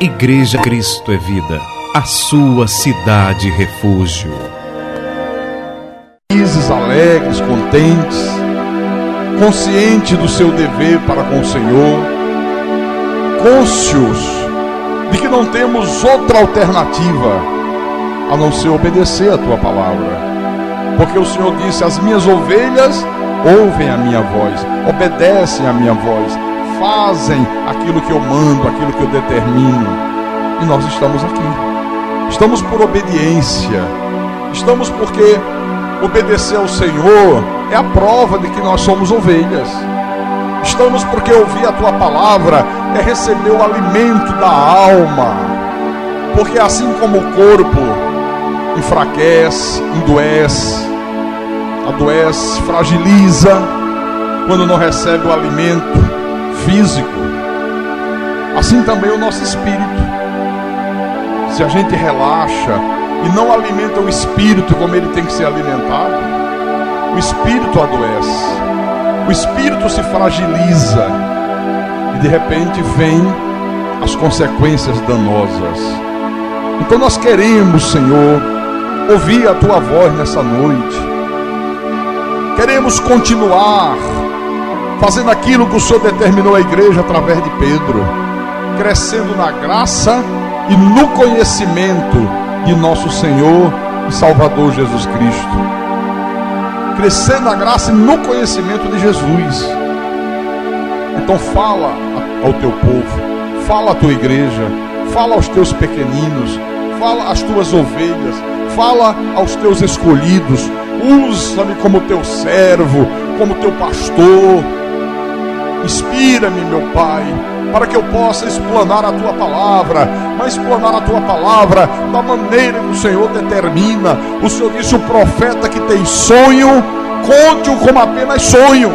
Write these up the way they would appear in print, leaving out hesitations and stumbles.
Igreja Cristo é Vida, a sua cidade refúgio. Felizes, alegres, contentes, conscientes do seu dever para com o Senhor, cônscios de que não temos outra alternativa a não ser obedecer a tua palavra, porque o Senhor disse: as minhas ovelhas ouvem a minha voz, obedecem a minha voz, fazem aquilo que eu mando, aquilo que eu determino. E nós estamos aqui. Estamos por obediência. Estamos porque obedecer ao Senhor é a prova de que nós somos ovelhas. Estamos porque ouvir a tua palavra é receber o alimento da alma. Porque assim como o corpo enfraquece, adoece, fragiliza quando não recebe o alimento físico, assim também o nosso espírito. Se a gente relaxa e não alimenta o espírito como ele tem que ser alimentado, o espírito adoece, o espírito se fragiliza e de repente vem as consequências danosas. Então nós queremos, Senhor, ouvir a tua voz nessa noite. Queremos continuar fazendo aquilo que o Senhor determinou à igreja através de Pedro, crescendo na graça e no conhecimento de nosso Senhor e Salvador Jesus Cristo. Crescendo na graça e no conhecimento de Jesus. Então fala ao teu povo, fala à tua igreja, fala aos teus pequeninos, fala às tuas ovelhas, fala aos teus escolhidos. Usa-me como teu servo, como teu pastor. Inspira-me, meu Pai, para que eu possa explanar a tua palavra, mas explanar a tua palavra da maneira que o Senhor determina. O Senhor disse: o profeta que tem sonho, conte-o como apenas sonho,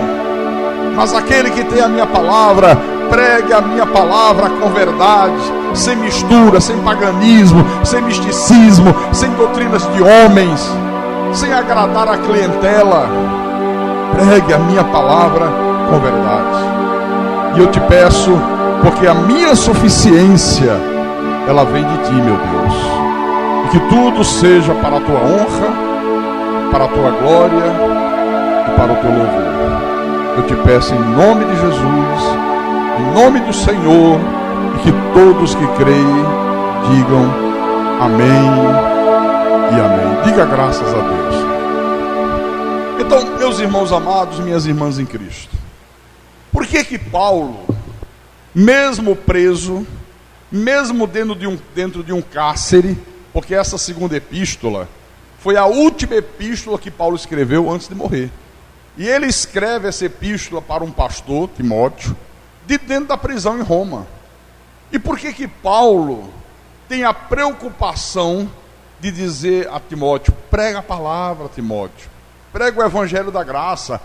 mas aquele que tem a minha palavra, pregue a minha palavra com verdade, sem mistura, sem paganismo, sem misticismo, sem doutrinas de homens, sem agradar a clientela. Pregue a minha palavra com verdade. E eu te peço, porque a minha suficiência, ela vem de ti, meu Deus. E que tudo seja para a tua honra, para a tua glória e para o teu louvor. Eu te peço em nome de Jesus, em nome do Senhor, e que todos que creem digam amém e amém. Diga graças a Deus. Então, meus irmãos amados, minhas irmãs em Cristo, por que Paulo, mesmo preso, mesmo dentro de um cárcere, porque essa segunda epístola foi a última epístola que Paulo escreveu antes de morrer, e ele escreve essa epístola para um pastor, Timóteo, de dentro da prisão em Roma. E por que Paulo tem a preocupação de dizer a Timóteo: prega a palavra, Timóteo, prega o evangelho da graça,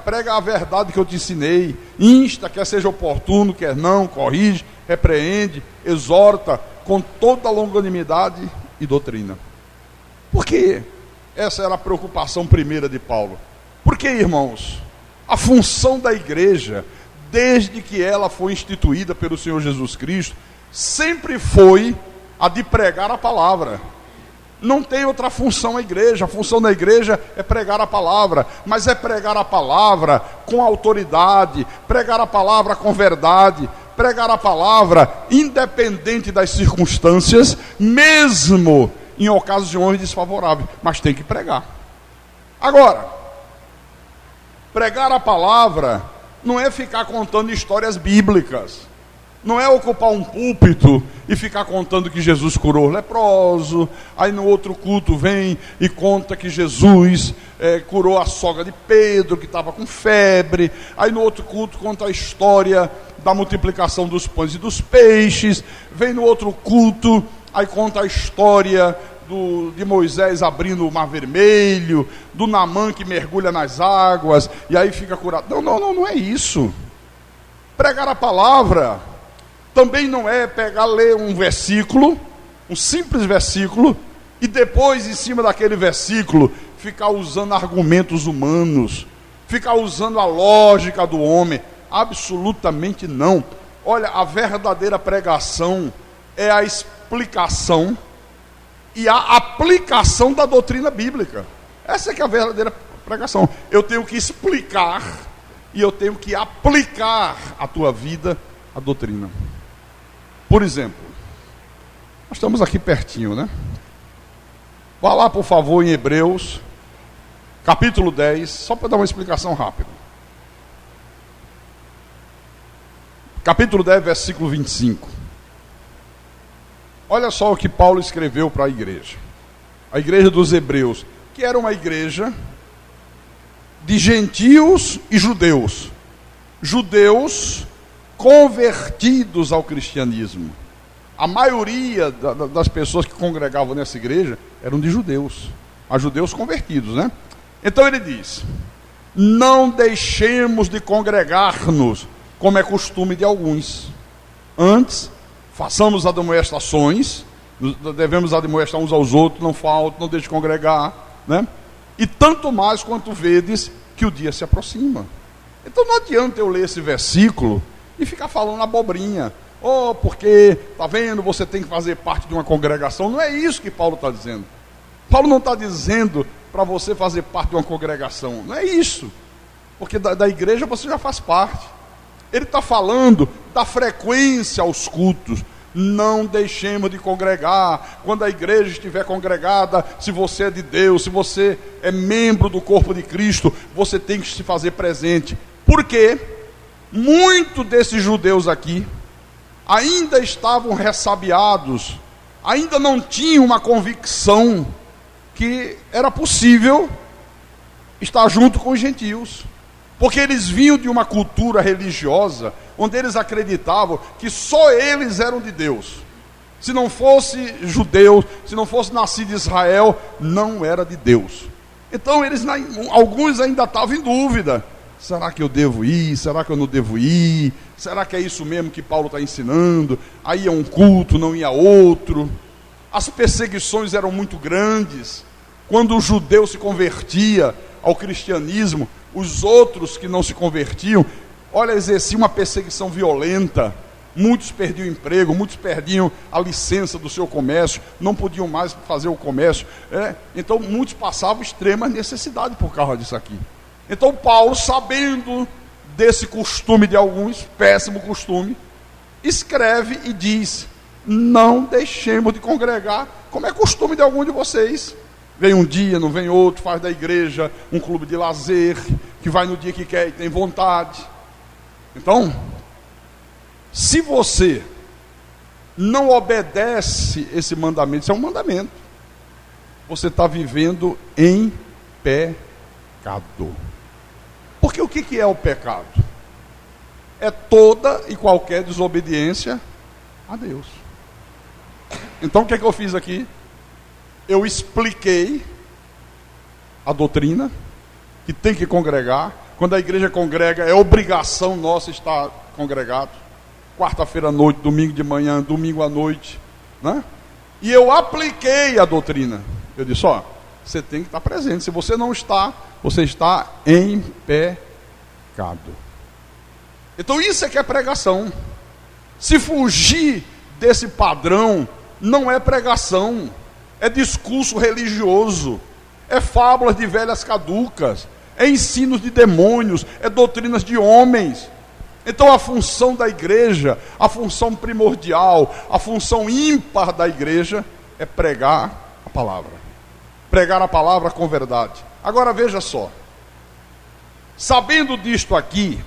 prega a verdade que eu te ensinei, insta, quer seja oportuno, quer não, corrige, repreende, exorta com toda a longanimidade e doutrina? Por quê? Essa era a preocupação primeira de Paulo. Porque, irmãos, a função da igreja, desde que ela foi instituída pelo Senhor Jesus Cristo, sempre foi a de pregar a palavra. Não tem outra função a igreja. A função da igreja é pregar a palavra, mas é pregar a palavra com autoridade, pregar a palavra com verdade, pregar a palavra independente das circunstâncias, mesmo em ocasiões desfavoráveis, mas tem que pregar. Agora, pregar a palavra não é ficar contando histórias bíblicas. Não é ocupar um púlpito e ficar contando que Jesus curou o leproso, aí no outro culto vem e conta que Jesus curou a sogra de Pedro, que estava com febre, aí no outro culto conta a história da multiplicação dos pães e dos peixes, vem no outro culto, aí conta a história de Moisés abrindo o mar vermelho, do Naamã que mergulha nas águas, e aí fica curado. Não é isso. Pregar a palavra também não é ler um versículo, um simples versículo, e depois, em cima daquele versículo, ficar usando argumentos humanos, ficar usando a lógica do homem. Absolutamente não. Olha, a verdadeira pregação é a explicação e a aplicação da doutrina bíblica. Essa é que é a verdadeira pregação. Eu tenho que explicar e eu tenho que aplicar à tua vida a doutrina. Por exemplo, nós estamos aqui pertinho, né? Vá lá, por favor, em Hebreus, capítulo 10, só para dar uma explicação rápida. Capítulo 10, versículo 25. Olha só o que Paulo escreveu para a igreja dos Hebreus, que era uma igreja de gentios e judeus. Judeus convertidos ao cristianismo. A maioria das pessoas que congregavam nessa igreja eram de judeus, mas judeus convertidos, né? Então ele diz: não deixemos de congregar-nos, como é costume de alguns. Antes, façamos admoestações, devemos admoestar uns aos outros, não falte, não deixe de congregar, né? E tanto mais quanto vedes que o dia se aproxima. Então não adianta eu ler esse versículo e ficar falando abobrinha. Oh, porque, tá vendo, você tem que fazer parte de uma congregação. Não é isso que Paulo está dizendo. Paulo não está dizendo para você fazer parte de uma congregação. Não é isso. Porque da igreja você já faz parte. Ele está falando da frequência aos cultos. Não deixemos de congregar. Quando a igreja estiver congregada, se você é de Deus, se você é membro do corpo de Cristo, você tem que se fazer presente. Por quê? Muitos desses judeus aqui ainda estavam ressabiados, ainda não tinham uma convicção que era possível estar junto com os gentios, porque eles vinham de uma cultura religiosa, onde eles acreditavam que só eles eram de Deus. Se não fosse judeu, se não fosse nascido em Israel, não era de Deus. Então alguns ainda estavam em dúvida. Será que eu devo ir? Será que eu não devo ir? Será que é isso mesmo que Paulo está ensinando? Aí ia um culto, não ia outro. As perseguições eram muito grandes. Quando o judeu se convertia ao cristianismo, os outros que não se convertiam, olha, exercia uma perseguição violenta. Muitos perdiam emprego, muitos perdiam a licença do seu comércio, não podiam mais fazer o comércio. Então muitos passavam extrema necessidade por causa disso aqui. Então Paulo, sabendo desse costume de alguns, péssimo costume, escreve e diz: não deixemos de congregar, como é costume de algum de vocês. Vem um dia, não vem outro, faz da igreja um clube de lazer, que vai no dia que quer e tem vontade. Então, se você não obedece esse mandamento, isso é um mandamento, você está vivendo em pecado. Porque o que é o pecado? É toda e qualquer desobediência a Deus. Então o que é que eu fiz aqui? Eu expliquei a doutrina, que tem que congregar. Quando a igreja congrega, é obrigação nossa estar congregado. Quarta-feira à noite, domingo de manhã, domingo à noite, né? E eu apliquei a doutrina. Eu disse: ó, você tem que estar presente. Se você não está, você está em pecado. Então isso é que é pregação. Se fugir desse padrão, não é pregação. É discurso religioso. É fábulas de velhas caducas. É ensinos de demônios. É doutrinas de homens. Então a função da igreja, a função primordial, a função ímpar da igreja é pregar a palavra. Pregar a palavra com verdade. Agora veja só. Sabendo disto aqui,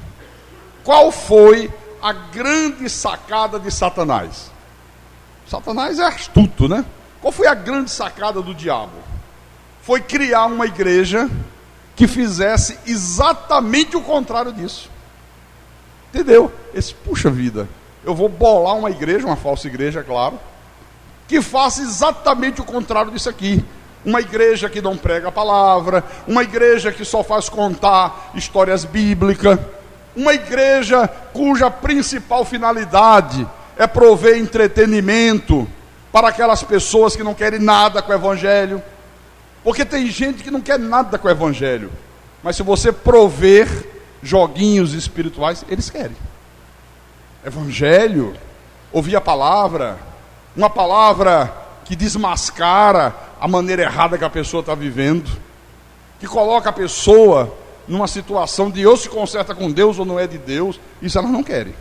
qual foi a grande sacada de Satanás? Satanás é astuto, né? Qual foi a grande sacada do diabo? Foi criar uma igreja que fizesse exatamente o contrário disso. Entendeu? Puxa vida, eu vou bolar uma igreja, uma falsa igreja, é claro, que faça exatamente o contrário disso aqui. Uma igreja que não prega a palavra, uma igreja que só faz contar histórias bíblicas, uma igreja cuja principal finalidade é prover entretenimento para aquelas pessoas que não querem nada com o evangelho. Porque tem gente que não quer nada com o evangelho, mas se você prover joguinhos espirituais, eles querem. Evangelho, ouvir a palavra, uma palavra que desmascara a maneira errada que a pessoa está vivendo, que coloca a pessoa numa situação de ou se conserta com Deus ou não é de Deus. Isso elas não querem.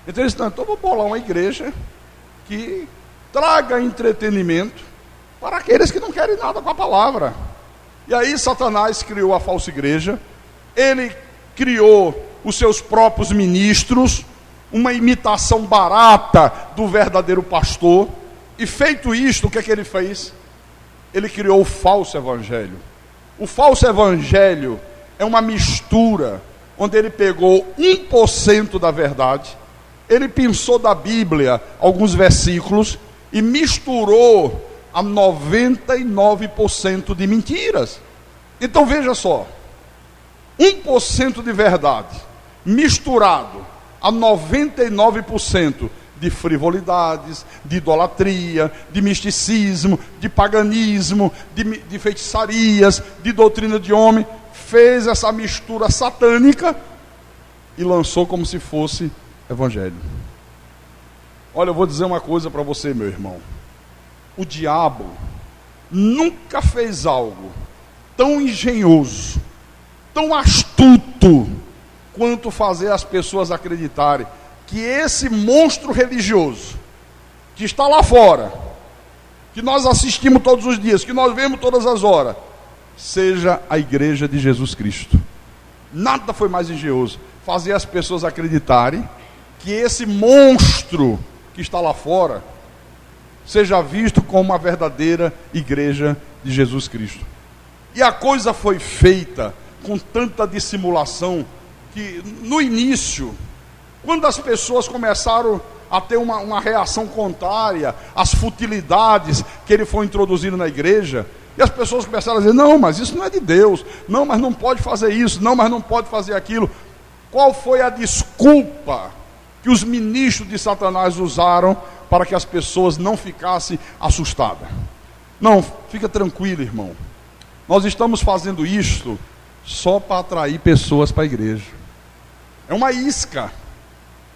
Então eles estão, então vou bolar uma igreja que traga entretenimento para aqueles que não querem nada com a palavra. E aí Satanás criou a falsa igreja, ele criou os seus próprios ministros, uma imitação barata do verdadeiro pastor, e feito isto, o que é que ele fez? Ele criou o falso evangelho. O falso evangelho é uma mistura, onde ele pegou 1% da verdade, ele pensou da Bíblia alguns versículos e misturou a 99% de mentiras. Então veja só, 1% de verdade misturado a 99% de frivolidades, de idolatria, de misticismo, de paganismo, de feitiçarias, de doutrina de homem, fez essa mistura satânica e lançou como se fosse evangelho. Olha, eu vou dizer uma coisa para você, meu irmão. O diabo nunca fez algo tão engenhoso, tão astuto, quanto fazer as pessoas acreditarem que esse monstro religioso, que está lá fora, que nós assistimos todos os dias, que nós vemos todas as horas, seja a igreja de Jesus Cristo. Nada foi mais engenhoso fazer as pessoas acreditarem que esse monstro que está lá fora seja visto como uma verdadeira igreja de Jesus Cristo. E a coisa foi feita com tanta dissimulação que no início, quando as pessoas começaram a ter uma reação contrária às futilidades que ele foi introduzindo na igreja, e as pessoas começaram a dizer, não, mas isso não é de Deus, não, mas não pode fazer isso, não, mas não pode fazer aquilo. Qual foi a desculpa que os ministros de Satanás usaram para que as pessoas não ficassem assustadas? Não, fica tranquilo, irmão. Nós estamos fazendo isto só para atrair pessoas para a igreja. É uma isca.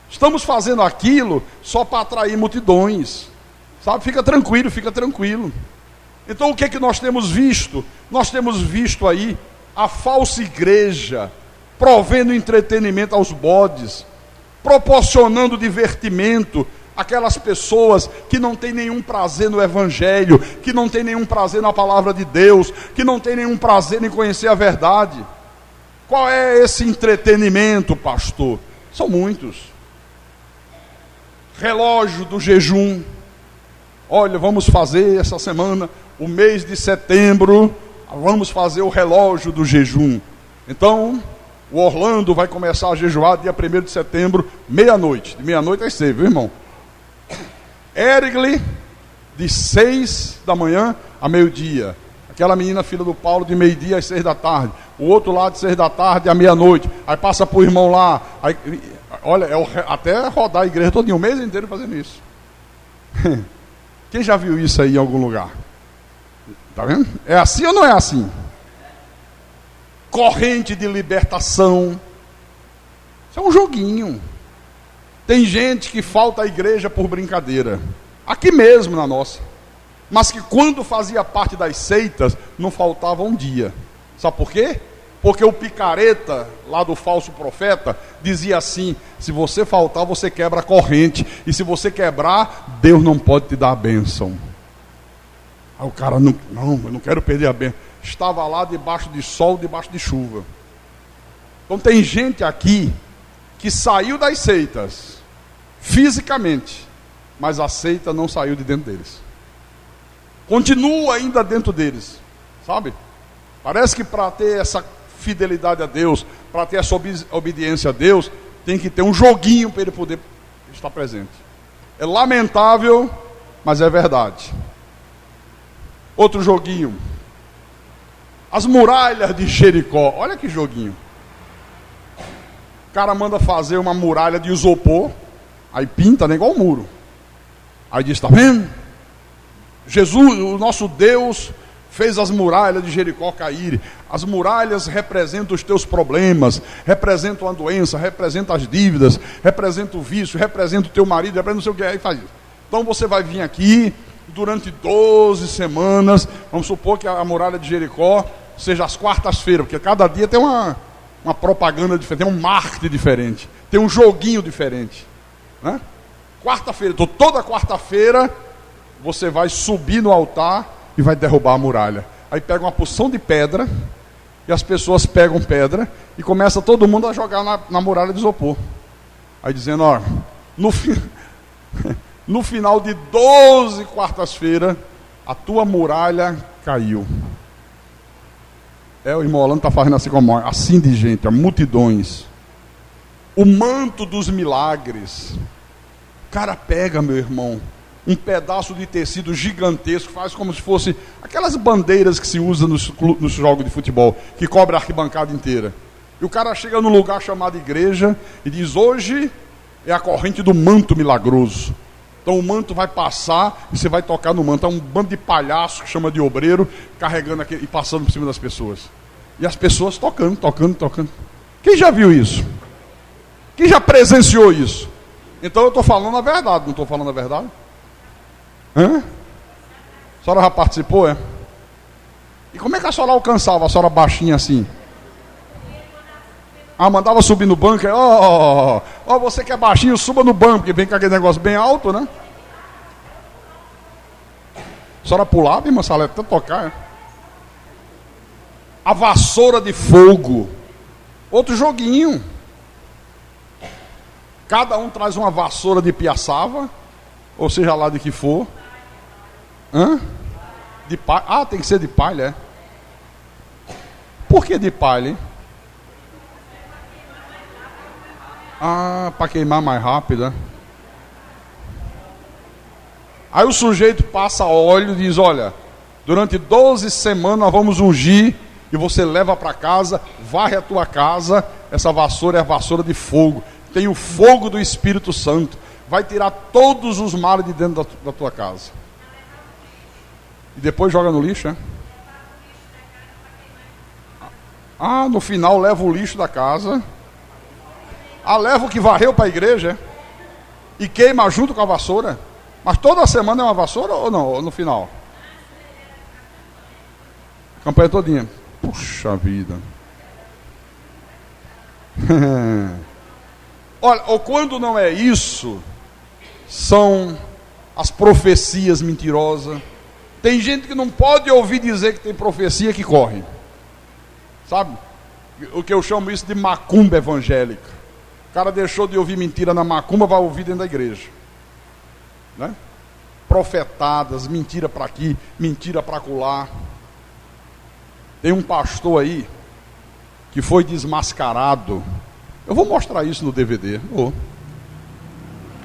Estamos fazendo aquilo só para atrair multidões. Sabe? Fica tranquilo, fica tranquilo. Então o que é que nós temos visto? Nós temos visto aí a falsa igreja provendo entretenimento aos bodes, proporcionando divertimento àquelas pessoas que não têm nenhum prazer no evangelho, que não têm nenhum prazer na palavra de Deus, que não têm nenhum prazer em conhecer a verdade. Qual é esse entretenimento, pastor? São muitos. Relógio do jejum. Olha, vamos fazer essa semana, o mês de setembro, vamos fazer o relógio do jejum. Então, o Orlando vai começar a jejuar dia 1º de setembro, meia-noite. De meia-noite às 6, viu, irmão? Erigle, de 6 da manhã a meio-dia. Aquela menina, filha do Paulo, de meio-dia às 6 da tarde. O outro lá de 6 da tarde à meia-noite. Aí passa para o irmão lá. Aí, olha, até rodar a igreja todo o mês inteiro fazendo isso. Quem já viu isso aí em algum lugar? Tá vendo? É assim ou não é assim? Corrente de libertação. Isso é um joguinho. Tem gente que falta à igreja por brincadeira. Aqui mesmo na nossa. Mas que quando fazia parte das seitas, não faltava um dia. Sabe por quê? Porque o picareta, lá do falso profeta, dizia assim, se você faltar, você quebra a corrente. E se você quebrar, Deus não pode te dar a bênção. Aí o cara, não, eu não quero perder a bênção. Estava lá debaixo de sol, debaixo de chuva. Então tem gente aqui que saiu das seitas, fisicamente, mas a seita não saiu de dentro deles. Continua ainda dentro deles, sabe? Parece que para ter essa fidelidade a Deus, para ter essa obediência a Deus, tem que ter um joguinho para ele poder estar presente. É lamentável, mas é verdade. Outro joguinho. As muralhas de Jericó. Olha que joguinho. O cara manda fazer uma muralha de isopor, aí pinta, né, igual um muro. Aí diz, tá vendo? Jesus, o nosso Deus, fez as muralhas de Jericó caírem. As muralhas representam os teus problemas, representam a doença, representam as dívidas, representam o vício, representam o teu marido, representam não sei o que, aí faz isso. Então você vai vir aqui durante 12 semanas, vamos supor que a muralha de Jericó seja às quartas-feiras, porque cada dia tem uma propaganda diferente, tem um marketing diferente, tem um joguinho diferente, né? Quarta-feira, então toda quarta-feira você vai subir no altar e vai derrubar a muralha. Aí pega uma porção de pedra, e as pessoas pegam pedra, e começa todo mundo a jogar na muralha de isopor. Aí dizendo, ó, no final de 12 quartas-feiras, a tua muralha caiu. O irmão Orlando está fazendo assim de gente, multidões. O manto dos milagres. O cara pega, meu irmão, um pedaço de tecido gigantesco, faz como se fosse aquelas bandeiras que se usa nos jogos de futebol, que cobre a arquibancada inteira. E o cara chega num lugar chamado igreja e diz, hoje é a corrente do manto milagroso. Então o manto vai passar e você vai tocar no manto. É um bando de palhaço que chama de obreiro, carregando aquele, e passando por cima das pessoas. E as pessoas tocando. Quem já viu isso? Quem já presenciou isso? Então eu estou falando a verdade, não estou falando a verdade? A senhora já participou, é? E como é que a senhora alcançava? A senhora baixinha assim? Mandava subir no banco. Você que é baixinho, suba no banco, porque vem com aquele negócio bem alto, né? A senhora pulava, irmã Salete, até tocar, é? A vassoura de fogo. Outro joguinho. Cada um traz uma vassoura de piaçava, ou seja lá de que for. De palha. Tem que ser de palha, é? Por que de palha, hein? Para queimar mais rápido, né? Aí o sujeito passa óleo e diz, olha, durante 12 semanas nós vamos ungir, e você leva para casa, varre a tua casa. Essa vassoura é a vassoura de fogo, tem o fogo do Espírito Santo, vai tirar todos os males de dentro da tua casa. E depois joga no lixo, é? No final leva o lixo da casa. Leva o que varreu para a igreja, é? E queima junto com a vassoura. Mas toda semana é uma vassoura ou não? Ou no final? Campanha todinha. Puxa vida. Olha, ou quando não é isso, são as profecias mentirosas. Tem gente que não pode ouvir dizer que tem profecia que corre. Sabe? O que eu chamo isso de macumba evangélica. O cara deixou de ouvir mentira na macumba, vai ouvir dentro da igreja, né? Profetadas, mentira para aqui, mentira para acolá. Tem um pastor aí que foi desmascarado. Eu vou mostrar isso no DVD.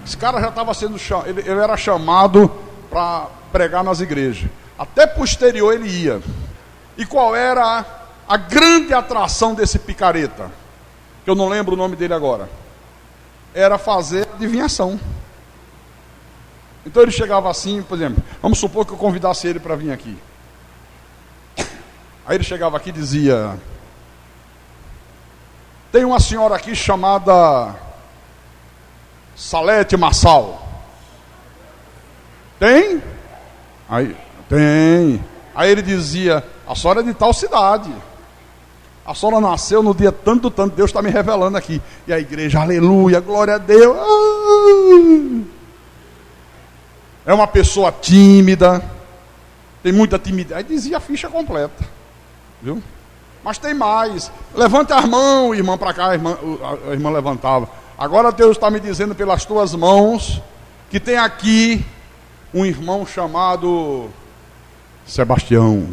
Esse cara já estava sendo ele era chamado para pregar nas igrejas. Até posterior ele ia. E qual era a grande atração desse picareta? Que eu não lembro o nome dele agora. Era fazer adivinhação. Então ele chegava assim, por exemplo, vamos supor que eu convidasse ele para vir aqui. Aí ele chegava aqui e dizia, tem uma senhora aqui chamada Salete Massal. Tem? Aí, tem. Aí ele dizia, a senhora é de tal cidade. A senhora nasceu no dia tanto, Deus está me revelando aqui. E a igreja, aleluia, glória a Deus. É uma pessoa tímida, tem muita timidez. Aí dizia a ficha completa, viu? Mas tem mais. Levante as mãos, irmã, para cá. A irmã levantava. Agora Deus está me dizendo pelas tuas mãos que tem aqui um irmão chamado Sebastião.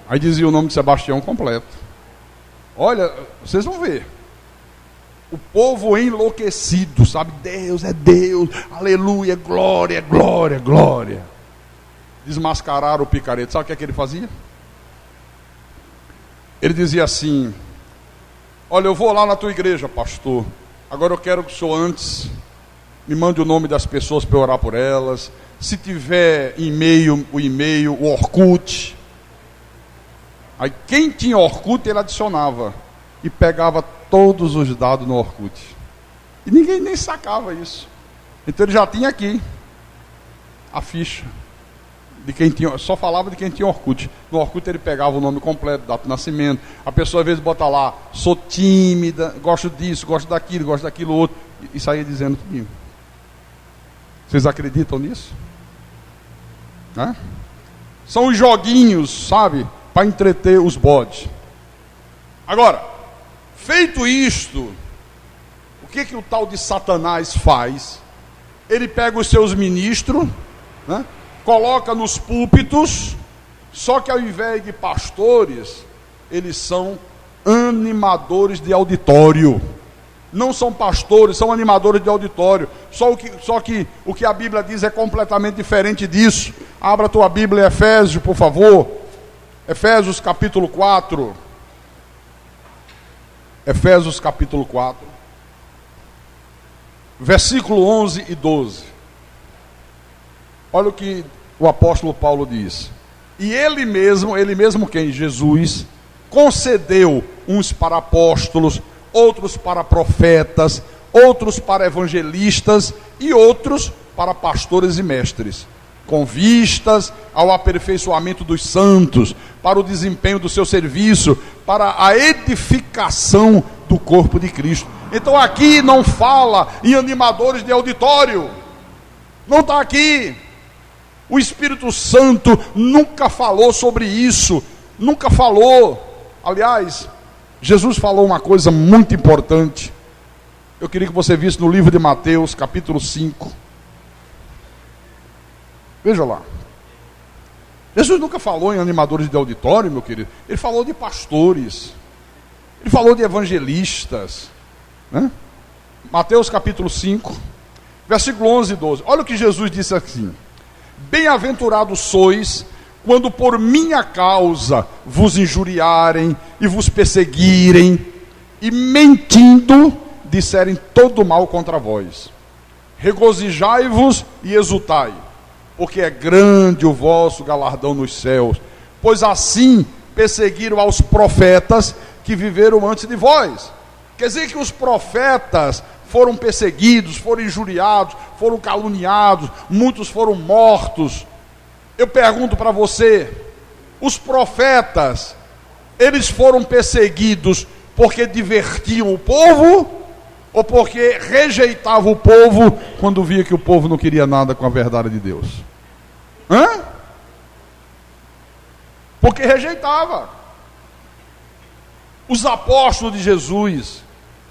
Aí dizia o nome de Sebastião completo. Olha, vocês vão ver. O povo enlouquecido, sabe? Deus é Deus, aleluia, glória, glória, glória. Desmascararam o picareta. Sabe o que é que ele fazia? Ele dizia assim, olha, eu vou lá na tua igreja, pastor. Agora eu quero que o senhor antes me mande o nome das pessoas para eu orar por elas. Se tiver e-mail, o Orkut. Aí quem tinha Orkut, ele adicionava e pegava todos os dados no Orkut. E ninguém nem sacava isso. Então ele já tinha aqui a ficha de quem tinha, só falava de quem tinha Orkut. No Orkut ele pegava o nome completo, data de nascimento. A pessoa às vezes bota lá, sou tímida, gosto disso, gosto daquilo outro, e saía dizendo tudo. Vocês acreditam nisso? Né? São os joguinhos, sabe, para entreter os bodes. Agora, feito isto, o que o tal de Satanás faz? Ele pega os seus ministros, né, coloca nos púlpitos, só que ao invés de pastores, eles são animadores de auditório. Não são pastores, são animadores de auditório. Só que o que a Bíblia diz é completamente diferente disso. Abra a tua Bíblia em Efésios, por favor. Efésios capítulo 4. Efésios capítulo 4. Versículo 11 e 12. Olha o que o apóstolo Paulo diz. E ele mesmo quem? Jesus, concedeu uns para apóstolos, outros para profetas, outros para evangelistas e outros para pastores e mestres, com vistas ao aperfeiçoamento dos santos, para o desempenho do seu serviço, para a edificação do corpo de Cristo. Então aqui não fala em animadores de auditório, não está aqui. O Espírito Santo nunca falou sobre isso, nunca falou. Aliás, Jesus falou uma coisa muito importante. Eu queria que você visse no livro de Mateus, capítulo 5. Veja lá. Jesus nunca falou em animadores de auditório, meu querido. Ele falou de pastores. Ele falou de evangelistas. Né? Mateus capítulo 5, versículo 11 e 12. Olha o que Jesus disse assim. Bem-aventurados sois quando por minha causa vos injuriarem e vos perseguirem, e mentindo disserem todo mal contra vós. Regozijai-vos e exultai, porque é grande o vosso galardão nos céus, pois assim perseguiram aos profetas que viveram antes de vós. Quer dizer que os profetas foram perseguidos, foram injuriados, foram caluniados, muitos foram mortos. Eu pergunto para você, os profetas, eles foram perseguidos porque divertiam o povo, ou porque rejeitavam o povo quando via que o povo não queria nada com a verdade de Deus? Porque rejeitava. Os apóstolos de Jesus,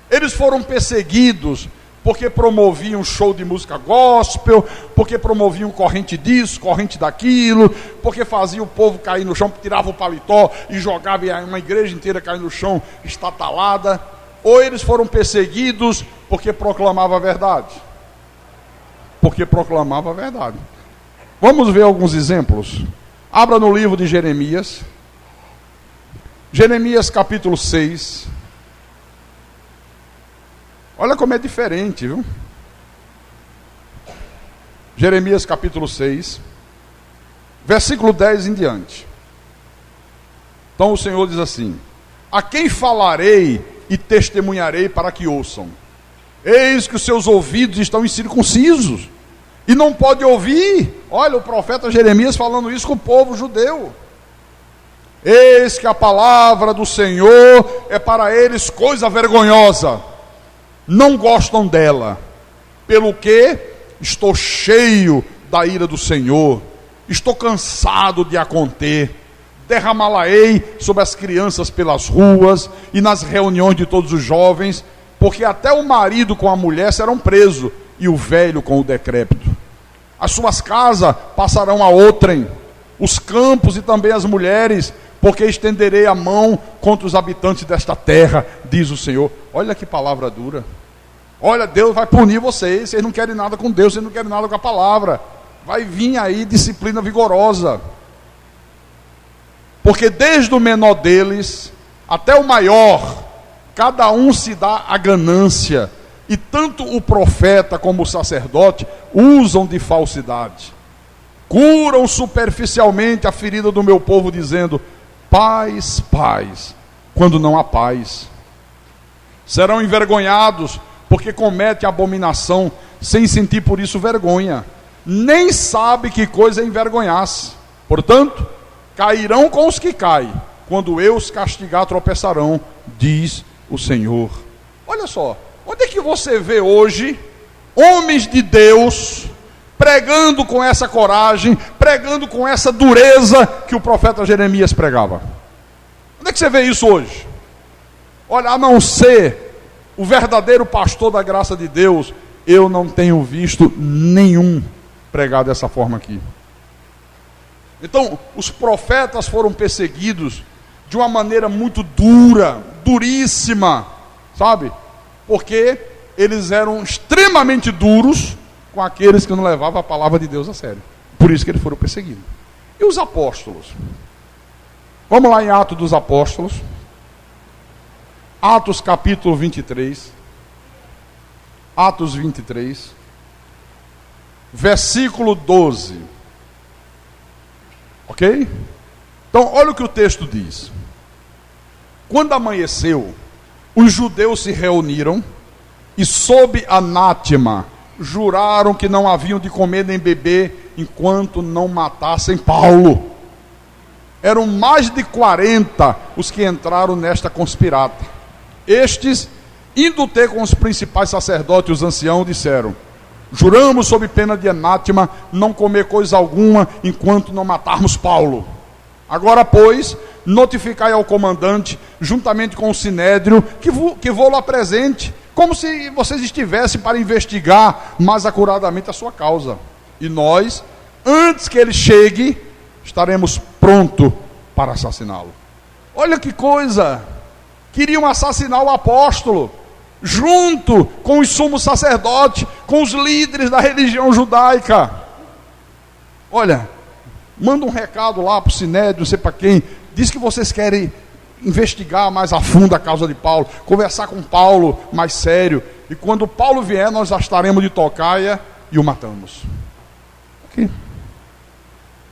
eles foram perseguidos porque promoviam show de música gospel, porque promoviam corrente disso, corrente daquilo, porque faziam o povo cair no chão, tirava o paletó e jogava, e uma igreja inteira cair no chão, estatalada. Ou eles foram perseguidos porque proclamava a verdade. Porque proclamava a verdade. Vamos ver alguns exemplos. Abra no livro de Jeremias. Jeremias capítulo 6. Olha como é diferente, viu? Jeremias capítulo 6, versículo 10 em diante. Então o Senhor diz assim: a quem falarei e testemunharei para que ouçam? Eis que os seus ouvidos estão incircuncisos e não pode ouvir. Olha o profeta Jeremias falando isso com o povo judeu. Eis que a palavra do Senhor é para eles coisa vergonhosa, não gostam dela, pelo que estou cheio da ira do Senhor, estou cansado de a conter. Derramá-la-ei sobre as crianças pelas ruas e nas reuniões de todos os jovens, porque até o marido com a mulher serão presos e o velho com o decrépito. As suas casas passarão a outrem, os campos e também as mulheres, porque estenderei a mão contra os habitantes desta terra, diz o Senhor. Olha que palavra dura. Olha, Deus vai punir vocês não querem nada com Deus, vocês não querem nada com a palavra. Vai vir aí disciplina vigorosa. Porque desde o menor deles até o maior, cada um se dá a ganância, e tanto o profeta como o sacerdote usam de falsidade. Curam superficialmente a ferida do meu povo, dizendo: paz, paz, quando não há paz. Serão envergonhados, porque cometem abominação, sem sentir por isso vergonha. Nem sabe que coisa é envergonhar-se. Portanto, cairão com os que caem. Quando eu os castigar, tropeçarão, diz o Senhor. Olha só, onde é que você vê hoje homens de Deus pregando com essa coragem, pregando com essa dureza que o profeta Jeremias pregava? Onde é que você vê isso hoje? Olha, a não ser o verdadeiro pastor da graça de Deus, eu não tenho visto nenhum pregar dessa forma aqui. Então, os profetas foram perseguidos de uma maneira muito dura, duríssima, sabe? Porque eles eram extremamente duros com aqueles que não levavam a palavra de Deus a sério. Por isso que eles foram perseguidos. E os apóstolos? Vamos lá em Atos dos Apóstolos. Atos capítulo 23. Atos 23. Versículo 12. Ok? Então, olha o que o texto diz. Quando amanheceu, os judeus se reuniram e, sob anátema, juraram que não haviam de comer nem beber enquanto não matassem Paulo. Eram mais de 40 os que entraram nesta conspirata. Estes, indo ter com os principais sacerdotes e os anciãos, disseram: juramos sob pena de anátema não comer coisa alguma enquanto não matarmos Paulo. Agora, pois, notificai ao comandante, juntamente com o sinédrio, que vou lá presente, como se vocês estivessem para investigar mais acuradamente a sua causa. E nós, antes que ele chegue, estaremos prontos para assassiná-lo. Olha que coisa! Queriam assassinar o apóstolo, junto com os sumos sacerdotes, com os líderes da religião judaica. Olha, manda um recado lá para o sinédrio, não sei para quem, diz que vocês querem investigar mais a fundo a causa de Paulo, conversar com Paulo mais sério, e quando Paulo vier, nós já estaremos de tocaia e o matamos. Okay.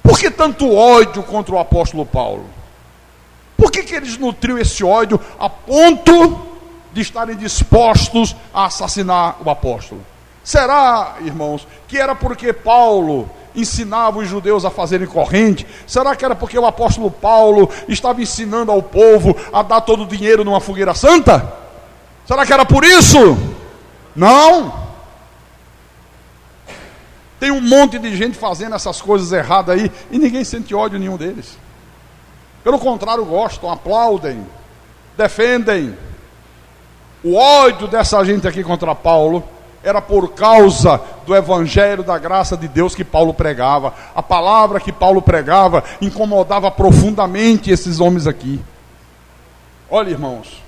Por que tanto ódio contra o apóstolo Paulo? Por que eles nutriam esse ódio a ponto de estarem dispostos a assassinar o apóstolo? Será, irmãos, que era porque Paulo ensinava os judeus a fazerem corrente? Será que era porque o apóstolo Paulo estava ensinando ao povo a dar todo o dinheiro numa fogueira santa? Será que era por isso? Não. Tem um monte de gente fazendo essas coisas erradas aí e ninguém sente ódio nenhum deles. Pelo contrário, gostam, aplaudem, defendem. O ódio dessa gente aqui contra Paulo era por causa do evangelho da graça de Deus que Paulo pregava. A palavra que Paulo pregava incomodava profundamente esses homens aqui. Olha, irmãos,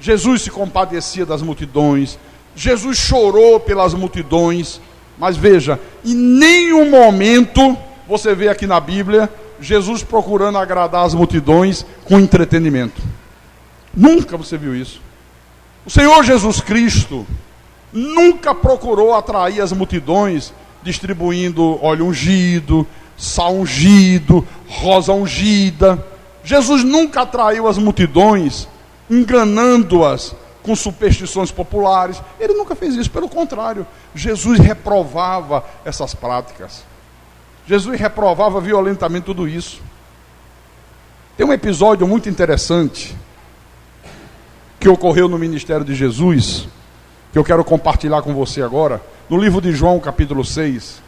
Jesus se compadecia das multidões, Jesus chorou pelas multidões, mas veja, em nenhum momento você vê aqui na Bíblia Jesus procurando agradar as multidões com entretenimento. Nunca você viu isso. O Senhor Jesus Cristo nunca procurou atrair as multidões distribuindo óleo ungido, sal ungido, rosa ungida. Jesus nunca atraiu as multidões enganando-as com superstições populares. Ele nunca fez isso, pelo contrário. Jesus reprovava essas práticas. Jesus reprovava violentamente tudo isso. Tem um episódio muito interessante que ocorreu no ministério de Jesus, que eu quero compartilhar com você agora, no livro de João, capítulo 6,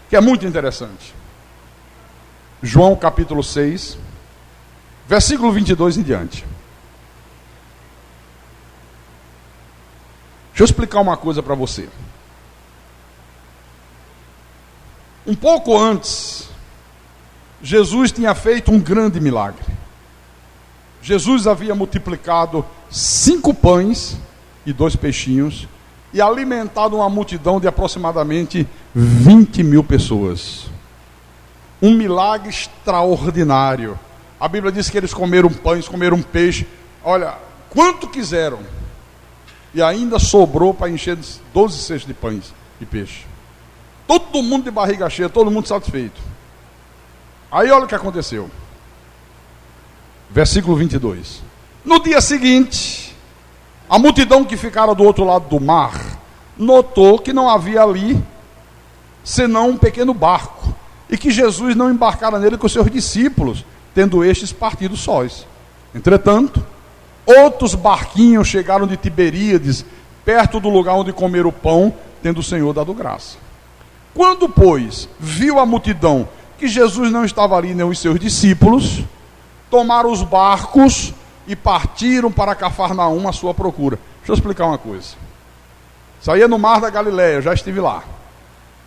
que é muito interessante. João, capítulo 6, versículo 22 em diante. Deixa eu explicar uma coisa para você. Um pouco antes, Jesus tinha feito um grande milagre. Jesus havia multiplicado 5 pães e 2 peixinhos e alimentado uma multidão de aproximadamente 20.000 pessoas. Um milagre extraordinário. A Bíblia diz que eles comeram pães, comeram peixe, olha, quanto quiseram. E ainda sobrou para encher 12 cestos de pães e peixe. Todo mundo de barriga cheia, todo mundo satisfeito. Aí olha o que aconteceu. Versículo 22. No dia seguinte, a multidão que ficara do outro lado do mar notou que não havia ali senão um pequeno barco, e que Jesus não embarcara nele com seus discípulos, tendo estes partido sós. Entretanto, outros barquinhos chegaram de Tiberíades, perto do lugar onde comeram o pão, tendo o Senhor dado graça. Quando, pois, viu a multidão que Jesus não estava ali, nem os seus discípulos, tomaram os barcos e partiram para Cafarnaum à sua procura. Deixa eu explicar uma coisa. Isso aí é no Mar da Galileia, eu já estive lá.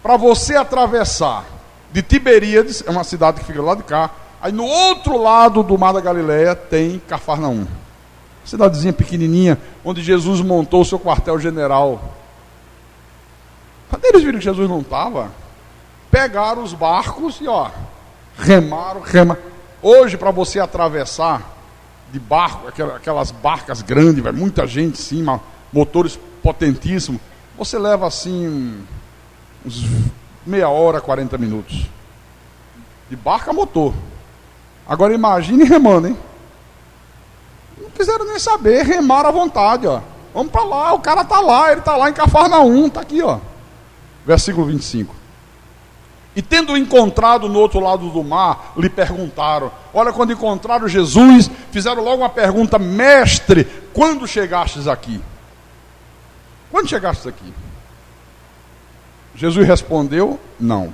Para você atravessar de Tiberíades, é uma cidade que fica lá de cá, aí no outro lado do Mar da Galileia tem Cafarnaum. Cidadezinha pequenininha, onde Jesus montou o seu quartel-general. Quando eles viram que Jesus não estava, pegaram os barcos e remaram. Hoje, para você atravessar de barco, aquelas barcas grandes, muita gente em cima, motores potentíssimos, você leva assim uns meia hora, 40 minutos. De barco a motor. Agora imagine remando, hein? Não quiseram nem saber, remaram à vontade, Vamos para lá, o cara está lá, ele está lá em Cafarnaum, está aqui, Versículo 25. E tendo encontrado no outro lado do mar, lhe perguntaram. Olha, quando encontraram Jesus, fizeram logo uma pergunta: mestre, quando chegastes aqui? Quando chegastes aqui? Jesus respondeu: não.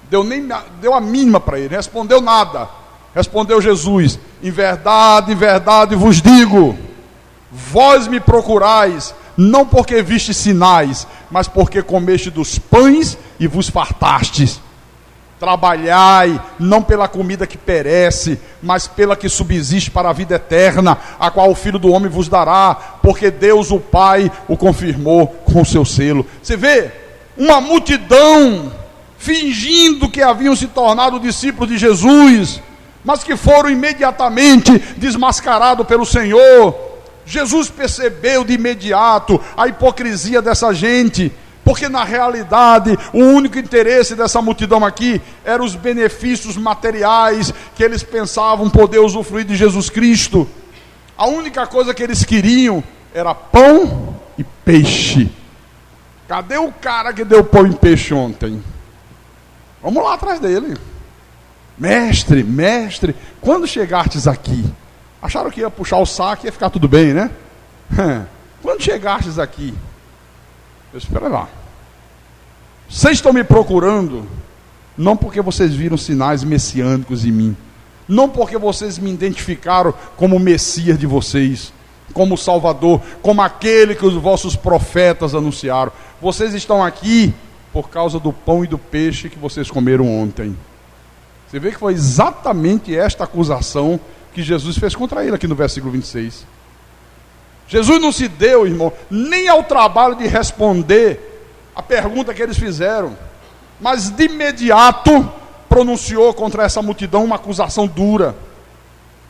Deu a mínima para ele, respondeu nada. Respondeu Jesus: em verdade vos digo, vós me procurais, não porque viste sinais, mas porque comeste dos pães e vos fartastes. Trabalhai, não pela comida que perece, mas pela que subsiste para a vida eterna, a qual o Filho do Homem vos dará, porque Deus o Pai o confirmou com o seu selo. Você vê, uma multidão fingindo que haviam se tornado discípulos de Jesus, mas que foram imediatamente desmascarados pelo Senhor. Jesus percebeu de imediato a hipocrisia dessa gente, porque na realidade o único interesse dessa multidão aqui eram os benefícios materiais que eles pensavam poder usufruir de Jesus Cristo. A única coisa que eles queriam era pão e peixe. Cadê o cara que deu pão e peixe ontem? Vamos lá atrás dele. Mestre, quando chegastes aqui? Acharam que ia puxar o saco e ia ficar tudo bem, né? Quando chegastes aqui? Eu espero lá. Vocês estão me procurando, não porque vocês viram sinais messiânicos em mim, não porque vocês me identificaram como o Messias de vocês, como o Salvador, como aquele que os vossos profetas anunciaram. Vocês estão aqui por causa do pão e do peixe que vocês comeram ontem. Você vê que foi exatamente esta acusação que Jesus fez contra ele aqui no versículo 26. Jesus não se deu, irmão, nem ao trabalho de responder a pergunta que eles fizeram, mas de imediato pronunciou contra essa multidão uma acusação dura.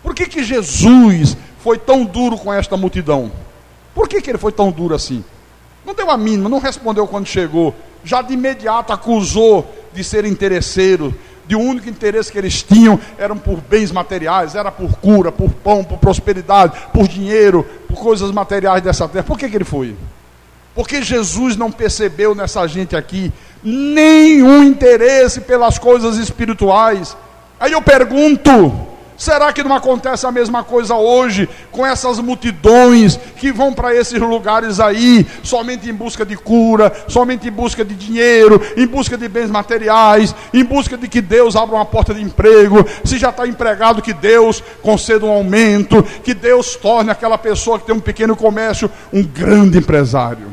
Por que Jesus foi tão duro com esta multidão? Por que ele foi tão duro assim? Não deu a mínima, não respondeu quando chegou, já de imediato acusou de ser interesseiro, de o único interesse que eles tinham eram por bens materiais, era por cura, por pão, por prosperidade, por dinheiro, por coisas materiais dessa terra. Por que ele foi? Porque Jesus não percebeu nessa gente aqui nenhum interesse pelas coisas espirituais. Aí eu pergunto, será que não acontece a mesma coisa hoje com essas multidões que vão para esses lugares aí somente em busca de cura, somente em busca de dinheiro, em busca de bens materiais, em busca de que Deus abra uma porta de emprego, se já está empregado que Deus conceda um aumento, que Deus torne aquela pessoa que tem um pequeno comércio um grande empresário?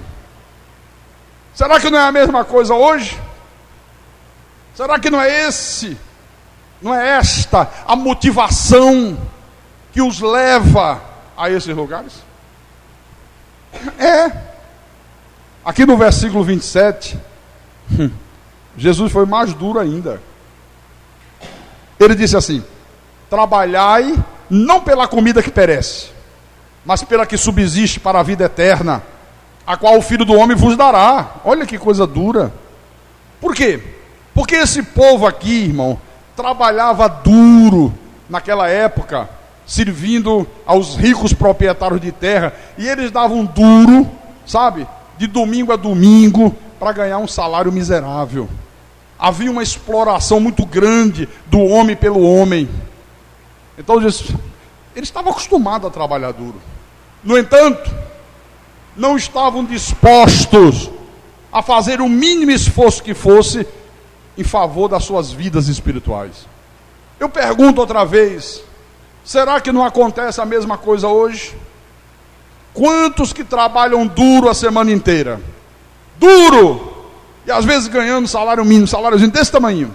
Será que não é a mesma coisa hoje? Será que não é esta a motivação que os leva a esses lugares? Aqui no versículo 27, Jesus foi mais duro ainda. Ele disse assim: trabalhai não pela comida que perece, mas pela que subsiste para a vida eterna, a qual o Filho do Homem vos dará. Olha que coisa dura. Por quê? Porque esse povo aqui, irmão, trabalhava duro naquela época, servindo aos ricos proprietários de terra, e eles davam duro, sabe, de domingo a domingo para ganhar um salário miserável. Havia uma exploração muito grande do homem pelo homem. Então eles estavam acostumados a trabalhar duro. No entanto, não estavam dispostos a fazer o mínimo esforço que fosse em favor das suas vidas espirituais. Eu pergunto outra vez, será que não acontece a mesma coisa hoje? Quantos que trabalham duro a semana inteira? Duro! E às vezes ganhando salário mínimo, saláriozinho desse tamanho.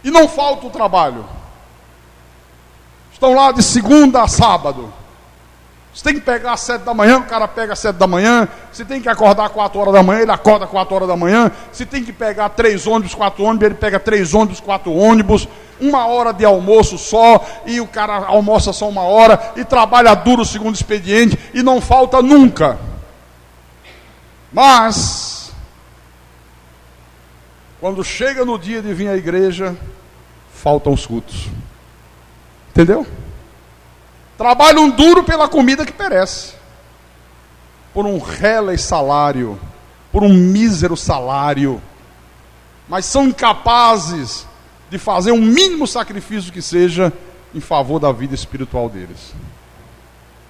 E não falta o trabalho. Estão lá de segunda a sábado. Você tem que pegar às 7 da manhã, o cara pega às 7 da manhã. Se tem que acordar às 4 horas da manhã, ele acorda às 4 horas da manhã. Se tem que pegar 3 ônibus, 4 ônibus, ele pega 3 ônibus, 4 ônibus. 1 hora de almoço só, e o cara almoça só 1 hora, e trabalha duro segundo expediente, e não falta nunca. Mas, quando chega no dia de vir à igreja, faltam os cultos. Entendeu? Trabalham duro pela comida que perece, por um rele salário, por um mísero salário, mas são incapazes de fazer um mínimo sacrifício que seja em favor da vida espiritual deles.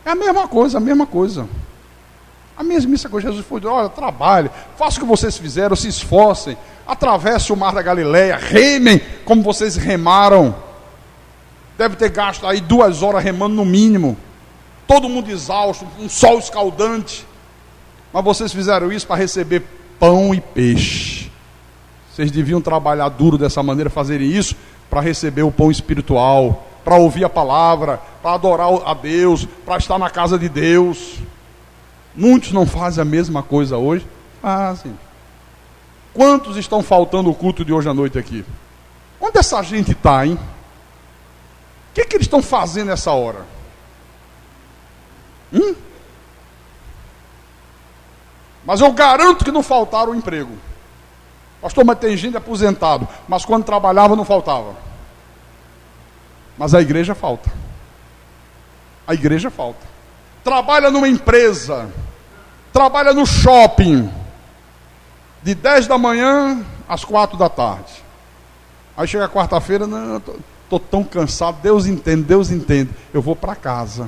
É a mesma coisa, a mesma coisa. A mesmíssima coisa. Jesus foi: olha, trabalhe, faça o que vocês fizeram, se esforcem, atravesse o mar da Galileia, remem como vocês remaram. Deve ter gasto aí 2 horas remando no mínimo. Todo mundo exausto, um sol escaldante. Mas vocês fizeram isso para receber pão e peixe. Vocês deviam trabalhar duro dessa maneira, fazerem isso para receber o pão espiritual, para ouvir a palavra, para adorar a Deus, para estar na casa de Deus. Muitos não fazem a mesma coisa hoje. Fazem. Quantos estão faltando o culto de hoje à noite aqui? Onde essa gente está, hein? O que eles estão fazendo nessa hora? Mas eu garanto que não faltaram o emprego. Pastor, mas tem gente aposentado, mas quando trabalhava não faltava. Mas a igreja falta. A igreja falta. Trabalha numa empresa, trabalha no shopping, de 10 da manhã às 4 da tarde. Aí chega quarta-feira, não, estou tão cansado, Deus entende, eu vou para casa.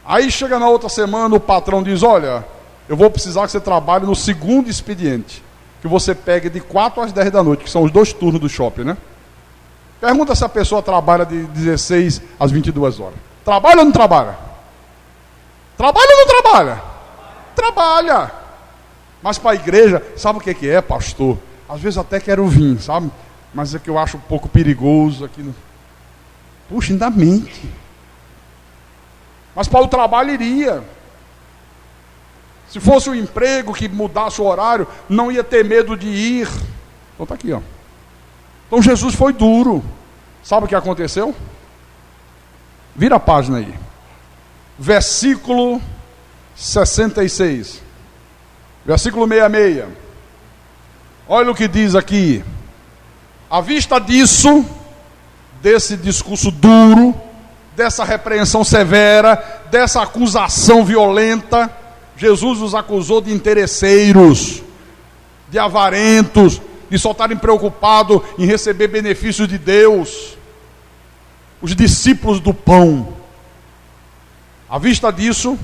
Aí chega na outra semana, o patrão diz: olha, eu vou precisar que você trabalhe no segundo expediente, que você pegue de 4 às 10 da noite, que são os 2 turnos do shopping, né? Pergunta se a pessoa trabalha de 16 às 22 horas. Trabalha ou não trabalha? Trabalha ou não trabalha? Trabalha. Mas para a igreja, sabe o que é, pastor? Às vezes até quero vir, sabe? Mas é que eu acho um pouco perigoso aqui. Puxa, ainda mente. Mas para o trabalho iria. Se fosse um emprego que mudasse o horário, não ia ter medo de ir. Então está aqui, ó. Então Jesus foi duro. Sabe o que aconteceu? Vira a página aí. Versículo 66. Versículo 66. Olha o que diz aqui. À vista disso, desse discurso duro, dessa repreensão severa, dessa acusação violenta, Jesus os acusou de interesseiros, de avarentos, de só estarem preocupados em receber benefícios de Deus. Os discípulos do pão. À vista disso,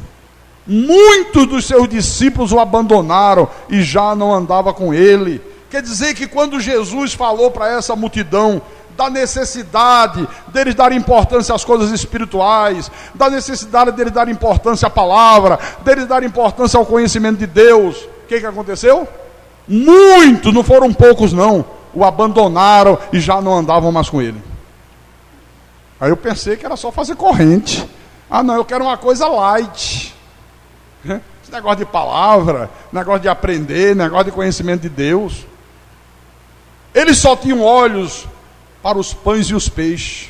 muitos dos seus discípulos o abandonaram e já não andava com ele. Quer dizer que quando Jesus falou para essa multidão da necessidade deles darem importância às coisas espirituais, da necessidade deles darem importância à palavra, deles darem importância ao conhecimento de Deus, o que aconteceu? Muitos, não foram poucos não, o abandonaram e já não andavam mais com ele. Aí eu pensei que era só fazer corrente. Ah não, eu quero uma coisa light. Esse negócio de palavra, negócio de aprender, negócio de conhecimento de Deus. Eles só tinham olhos para os pães e os peixes.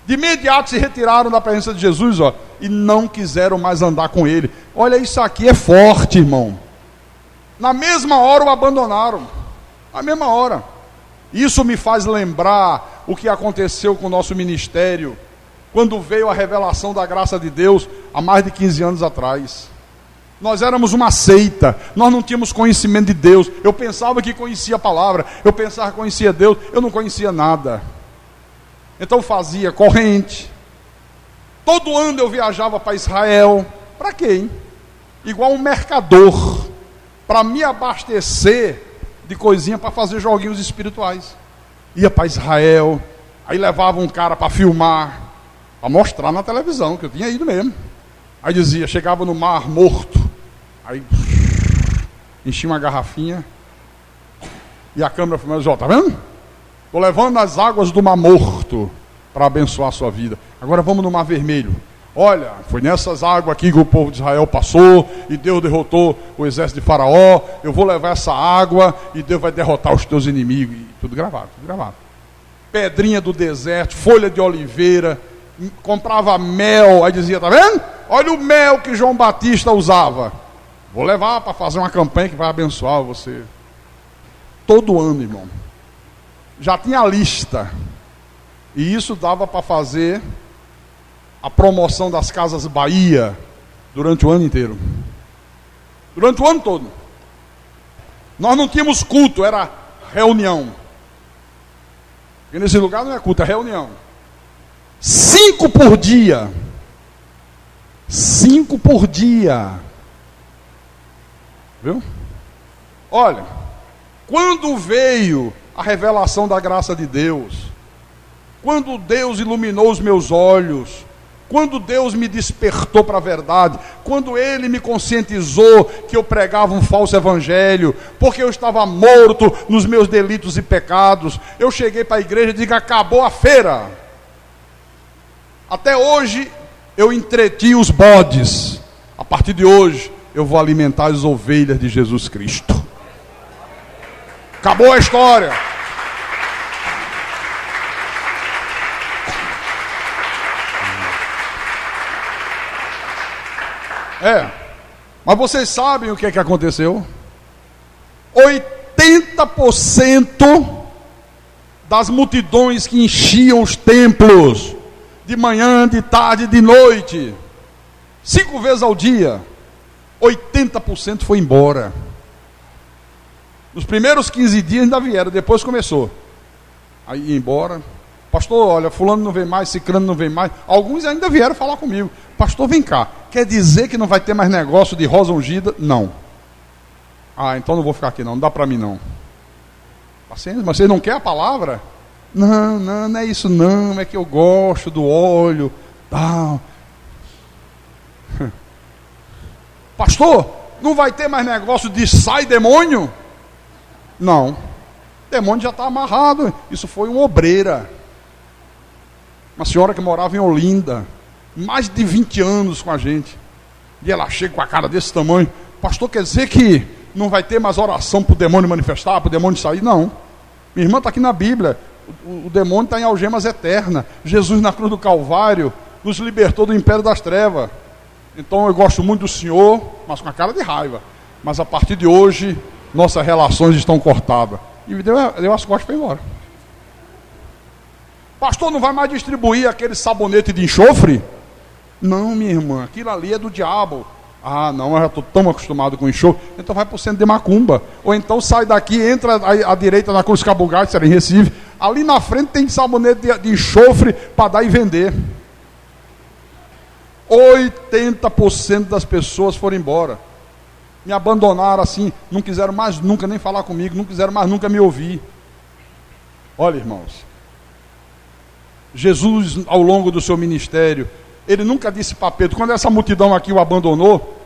De imediato se retiraram da presença de Jesus, ó, e não quiseram mais andar com ele. Olha, isso aqui é forte, irmão. Na mesma hora o abandonaram. Na mesma hora. Isso me faz lembrar o que aconteceu com o nosso ministério quando veio a revelação da graça de Deus, há mais de 15 anos atrás. Nós éramos uma seita, nós não tínhamos conhecimento de Deus. Eu pensava que conhecia a palavra, eu pensava que conhecia Deus, eu não conhecia nada. Então fazia corrente. Todo ano eu viajava para Israel. Para quê, hein? Igual um mercador, para me abastecer de coisinha para fazer joguinhos espirituais. Ia para Israel, aí levava um cara para filmar, para mostrar na televisão, que eu tinha ido mesmo. Aí dizia, chegava no Mar Morto, aí enchia uma garrafinha, e a câmera filmando, ó, tá vendo? Estou levando as águas do Mar Morto para abençoar a sua vida. Agora vamos no Mar Vermelho. Olha, foi nessas águas aqui que o povo de Israel passou, e Deus derrotou o exército de Faraó. Eu vou levar essa água, e Deus vai derrotar os teus inimigos. E tudo gravado, tudo gravado. Pedrinha do deserto, folha de oliveira, comprava mel, aí dizia, tá vendo? Olha o mel que João Batista usava. Vou levar para fazer uma campanha que vai abençoar você. Todo ano, irmão. Já tinha a lista. E isso dava para fazer a promoção das Casas Bahia durante o ano inteiro. Durante o ano todo. Nós não tínhamos culto, era reunião. E nesse lugar não é culto, é reunião. 5 por dia. 5 por dia. Viu? Olha, quando veio a revelação da graça de Deus, quando Deus iluminou os meus olhos, quando Deus me despertou para a verdade, quando Ele me conscientizou que eu pregava um falso evangelho, porque eu estava morto nos meus delitos e pecados, eu cheguei para a igreja e disse, acabou a feira. Até hoje eu entreti os bodes. A partir de hoje eu vou alimentar as ovelhas de Jesus Cristo. Acabou a história. Mas vocês sabem o que é que aconteceu? 80% das multidões que enchiam os templos, de manhã, de tarde, de noite, 5 vezes ao dia, 80% foi embora. Nos primeiros 15 dias ainda vieram, depois começou. Aí ia embora. Pastor, olha, fulano não vem mais, ciclano não vem mais. Alguns ainda vieram falar comigo. Pastor, vem cá. Quer dizer que não vai ter mais negócio de rosa ungida? Não. Ah, então não vou ficar aqui não dá para mim não. Paciência, mas você não quer a palavra? Não, não é isso não, é que eu gosto do óleo, tal. Pastor, não vai ter mais negócio de sai demônio? Não. Demônio já está amarrado. Isso foi uma obreira. Uma senhora que morava em Olinda, mais de 20 anos com a gente. E ela chega com a cara desse tamanho. Pastor, quer dizer que não vai ter mais oração para o demônio manifestar, para o demônio sair? Não. Minha irmã está aqui na Bíblia. O demônio está em algemas eternas. Jesus na cruz do Calvário nos libertou do império das trevas. Então eu gosto muito do Senhor, mas com a cara de raiva. Mas a partir de hoje, nossas relações estão cortadas. E me deu as costas e foi embora. Pastor, não vai mais distribuir aquele sabonete de enxofre? Não, minha irmã, aquilo ali é do diabo. Ah, não, eu já estou tão acostumado com enxofre. Então vai para o centro de Macumba. Ou então sai daqui, entra à direita na Cruz Cabugá, que era em Recife. Ali na frente tem sabonete de enxofre para dar e vender. 80% das pessoas foram embora. Me abandonaram assim, não quiseram mais nunca nem falar comigo, não quiseram mais nunca me ouvir. Olha, irmãos, Jesus, ao longo do seu ministério, ele nunca disse para Pedro, quando essa multidão aqui o abandonou,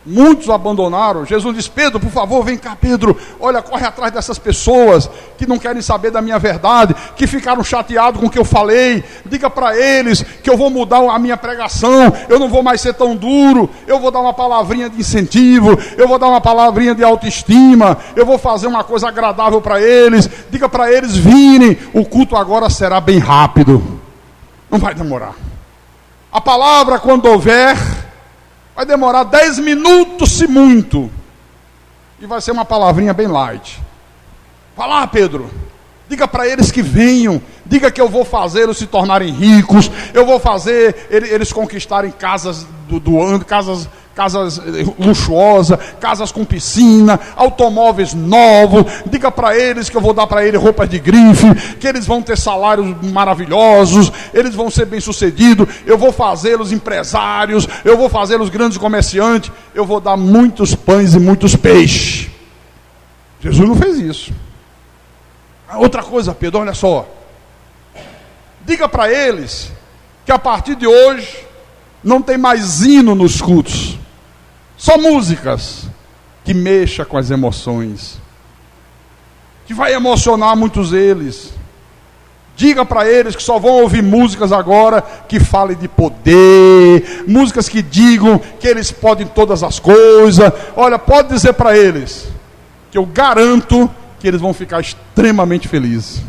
muitos o abandonaram, Jesus disse, Pedro, por favor, vem cá, Pedro, olha, corre atrás dessas pessoas que não querem saber da minha verdade, que ficaram chateados com o que eu falei, diga para eles que eu vou mudar a minha pregação, eu não vou mais ser tão duro, eu vou dar uma palavrinha de incentivo, eu vou dar uma palavrinha de autoestima, eu vou fazer uma coisa agradável para eles, diga para eles virem, o culto agora será bem rápido, não vai demorar. A palavra, quando houver, vai demorar 10 minutos, se muito. E vai ser uma palavrinha bem light. Vai lá, Pedro. Diga para eles que venham. Diga que eu vou fazê-los se tornarem ricos. Eu vou fazer eles conquistarem casas do ano, casas luxuosas, casas com piscina, automóveis novos. Diga para eles que eu vou dar para eles roupas de grife, que eles vão ter salários maravilhosos, eles vão ser bem-sucedidos. Eu vou fazê-los empresários, eu vou fazê-los grandes comerciantes, eu vou dar muitos pães e muitos peixes. Jesus não fez isso. Outra coisa, Pedro, olha só. Diga para eles que a partir de hoje não tem mais hino nos cultos. Só músicas que mexa com as emoções, que vai emocionar muitos deles. Diga para eles que só vão ouvir músicas agora que falem de poder, músicas que digam que eles podem todas as coisas. Olha, pode dizer para eles que eu garanto que eles vão ficar extremamente felizes.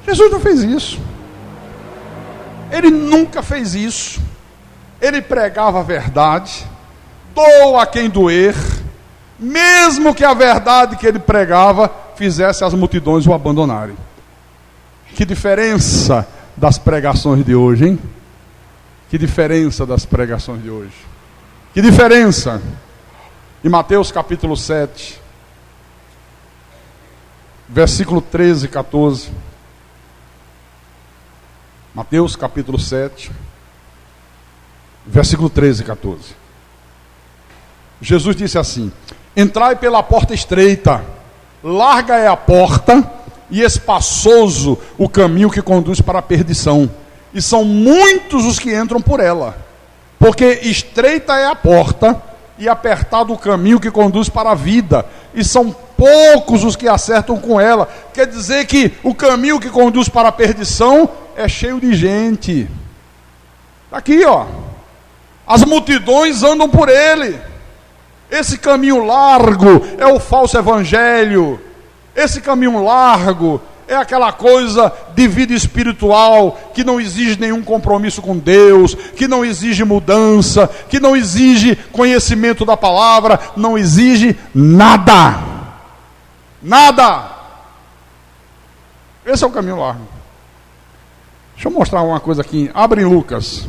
Jesus não fez isso. Ele nunca fez isso. Ele pregava a verdade. Doa a quem doer, mesmo que a verdade que ele pregava fizesse as multidões o abandonarem. Que diferença das pregações de hoje, hein? Que diferença das pregações de hoje. Que diferença. Em Mateus capítulo 7, versículo 13 e 14. Mateus capítulo 7, versículo 13 e 14. Jesus disse assim: entrai pela porta estreita, larga é a porta e espaçoso o caminho que conduz para a perdição, e são muitos os que entram por ela, porque estreita é a porta e apertado o caminho que conduz para a vida, e são poucos os que acertam com ela. Quer dizer que o caminho que conduz para a perdição é cheio de gente. Está aqui, ó. As multidões andam por ele. Esse caminho largo é o falso evangelho. Esse caminho largo é aquela coisa de vida espiritual que não exige nenhum compromisso com Deus, que não exige mudança, que não exige conhecimento da palavra, não exige nada. Nada. Esse é o caminho largo. Deixa eu mostrar uma coisa aqui. Abre em Lucas,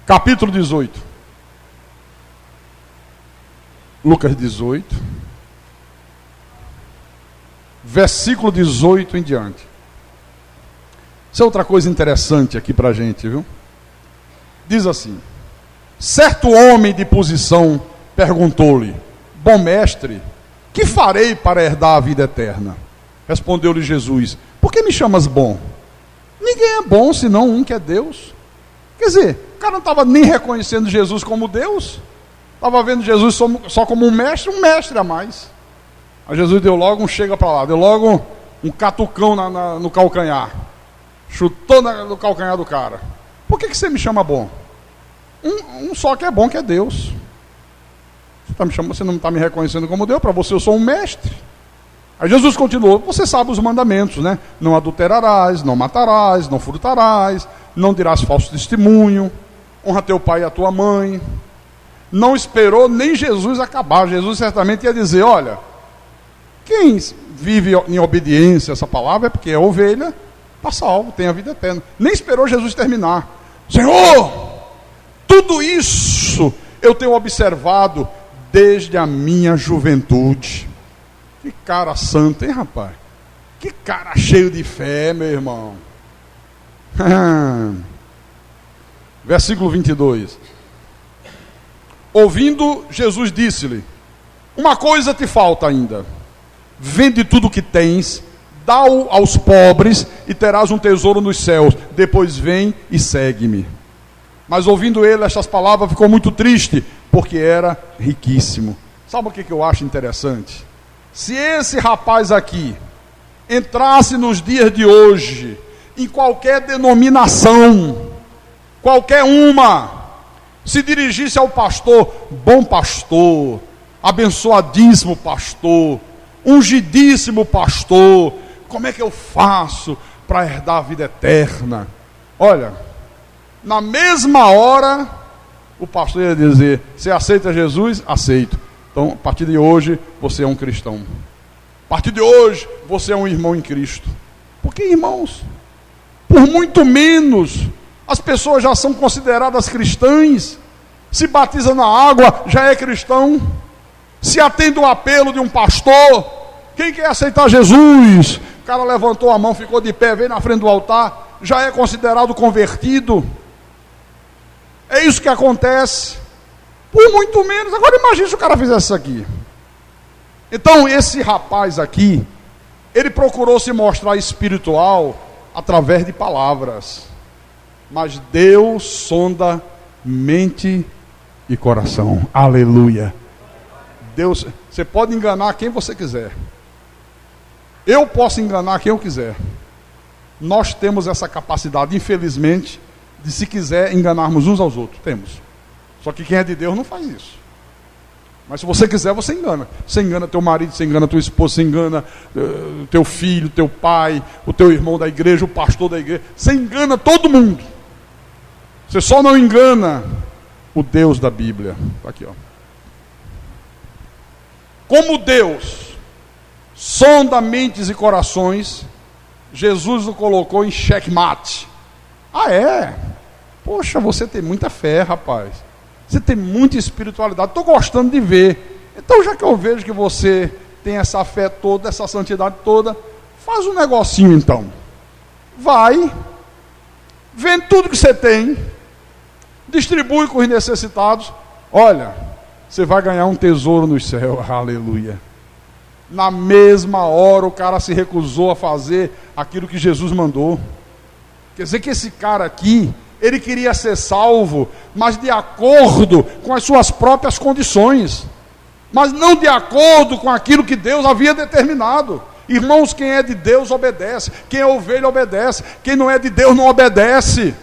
capítulo 18. Lucas 18, versículo 18 em diante. Isso é outra coisa interessante aqui para a gente, viu? Diz assim: certo homem de posição perguntou-lhe: bom mestre, que farei para herdar a vida eterna? Respondeu-lhe Jesus: por que me chamas bom? Ninguém é bom senão um que é Deus. Quer dizer, o cara não estava nem reconhecendo Jesus como Deus. Estava vendo Jesus só como um mestre a mais. Aí Jesus deu logo um chega para lá, deu logo um catucão no calcanhar. Chutou no calcanhar do cara. Por que você me chama bom? Um só que é bom, que é Deus. Você não está me reconhecendo como Deus, para você eu sou um mestre. Aí Jesus continuou: você sabe os mandamentos, né? Não adulterarás, não matarás, não furtarás, não dirás falso testemunho, honra teu pai e a tua mãe. Não esperou nem Jesus acabar. Jesus certamente ia dizer: olha, quem vive em obediência a essa palavra é porque é ovelha, está salvo, tem a vida eterna. Nem esperou Jesus terminar. Senhor, tudo isso eu tenho observado desde a minha juventude. Que cara santo, hein, rapaz? Que cara cheio de fé, meu irmão. Versículo 22. Ouvindo, Jesus disse-lhe: uma coisa te falta ainda. Vende tudo o que tens, dá-o aos pobres e terás um tesouro nos céus. Depois vem e segue-me. Mas ouvindo ele estas palavras, ficou muito triste, porque era riquíssimo. Sabe o que eu acho interessante? Se esse rapaz aqui entrasse nos dias de hoje, em qualquer denominação, qualquer uma, se dirigisse ao pastor: bom pastor, abençoadíssimo pastor, ungidíssimo pastor, como é que eu faço para herdar a vida eterna? Olha, na mesma hora, o pastor ia dizer: você aceita Jesus? Aceito. Então, a partir de hoje, você é um cristão. A partir de hoje, você é um irmão em Cristo. Porque, irmãos, por muito menos, as pessoas já são consideradas cristãs. Se batiza na água, já é cristão. Se atende o apelo de um pastor, quem quer aceitar Jesus? O cara levantou a mão, ficou de pé, veio na frente do altar, já é considerado convertido. É isso que acontece. Por muito menos. Agora imagine se o cara fizesse isso aqui. Então esse rapaz aqui, ele procurou se mostrar espiritual através de palavras. Mas Deus sonda mente e coração. Aleluia. Deus, você pode enganar quem você quiser. Eu posso enganar quem eu quiser. Nós temos essa capacidade, infelizmente, de, se quiser, enganarmos uns aos outros. Temos. Só que quem é de Deus não faz isso. Mas se você quiser, você engana. Você engana teu marido, você engana tua esposa, você engana teu filho, teu pai, o teu irmão da igreja, o pastor da igreja. Você engana todo mundo. Você só não engana o Deus da Bíblia. Aqui, ó. Como Deus sonda mentes e corações, Jesus o colocou em xeque-mate. Ah, é? Poxa, você tem muita fé, rapaz. Você tem muita espiritualidade. Estou gostando de ver. Então, já que eu vejo que você tem essa fé toda, essa santidade toda, faz um negocinho então. Vai, vende tudo que você tem, distribui com os necessitados. Olha, você vai ganhar um tesouro no céu. Aleluia. Na mesma hora o cara se recusou a fazer aquilo que Jesus mandou. Quer dizer que esse cara aqui, ele queria ser salvo, mas de acordo com as suas próprias condições, mas não de acordo com aquilo que Deus havia determinado. Irmãos, quem é de Deus obedece, quem é ovelha obedece, quem não é de Deus não obedece.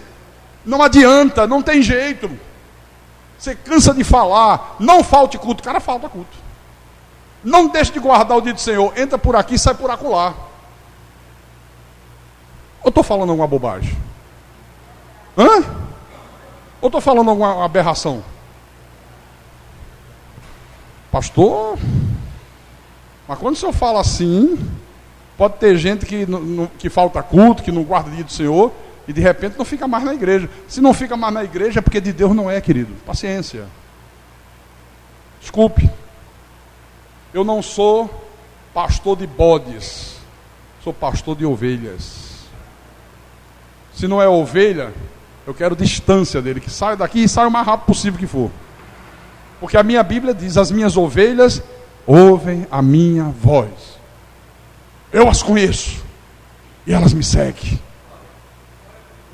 Não adianta, não tem jeito. Você cansa de falar, não falte culto, o cara falta culto. Não deixe de guardar o dia do Senhor, entra por aqui e sai por acolá. Eu estou falando alguma bobagem? Hã? Ou estou falando alguma aberração? Pastor, mas quando o senhor fala assim, pode ter gente que falta culto, que não guarda o dia do Senhor, e de repente não fica mais na igreja. Se não fica mais na igreja é porque de Deus não é, querido. Paciência. Desculpe. Eu não sou pastor de bodes, sou pastor de ovelhas. Se não é ovelha, eu quero distância dele, que saia daqui e saia o mais rápido possível que for. Porque a minha Bíblia diz, as minhas ovelhas ouvem a minha voz. Eu as conheço e elas me seguem.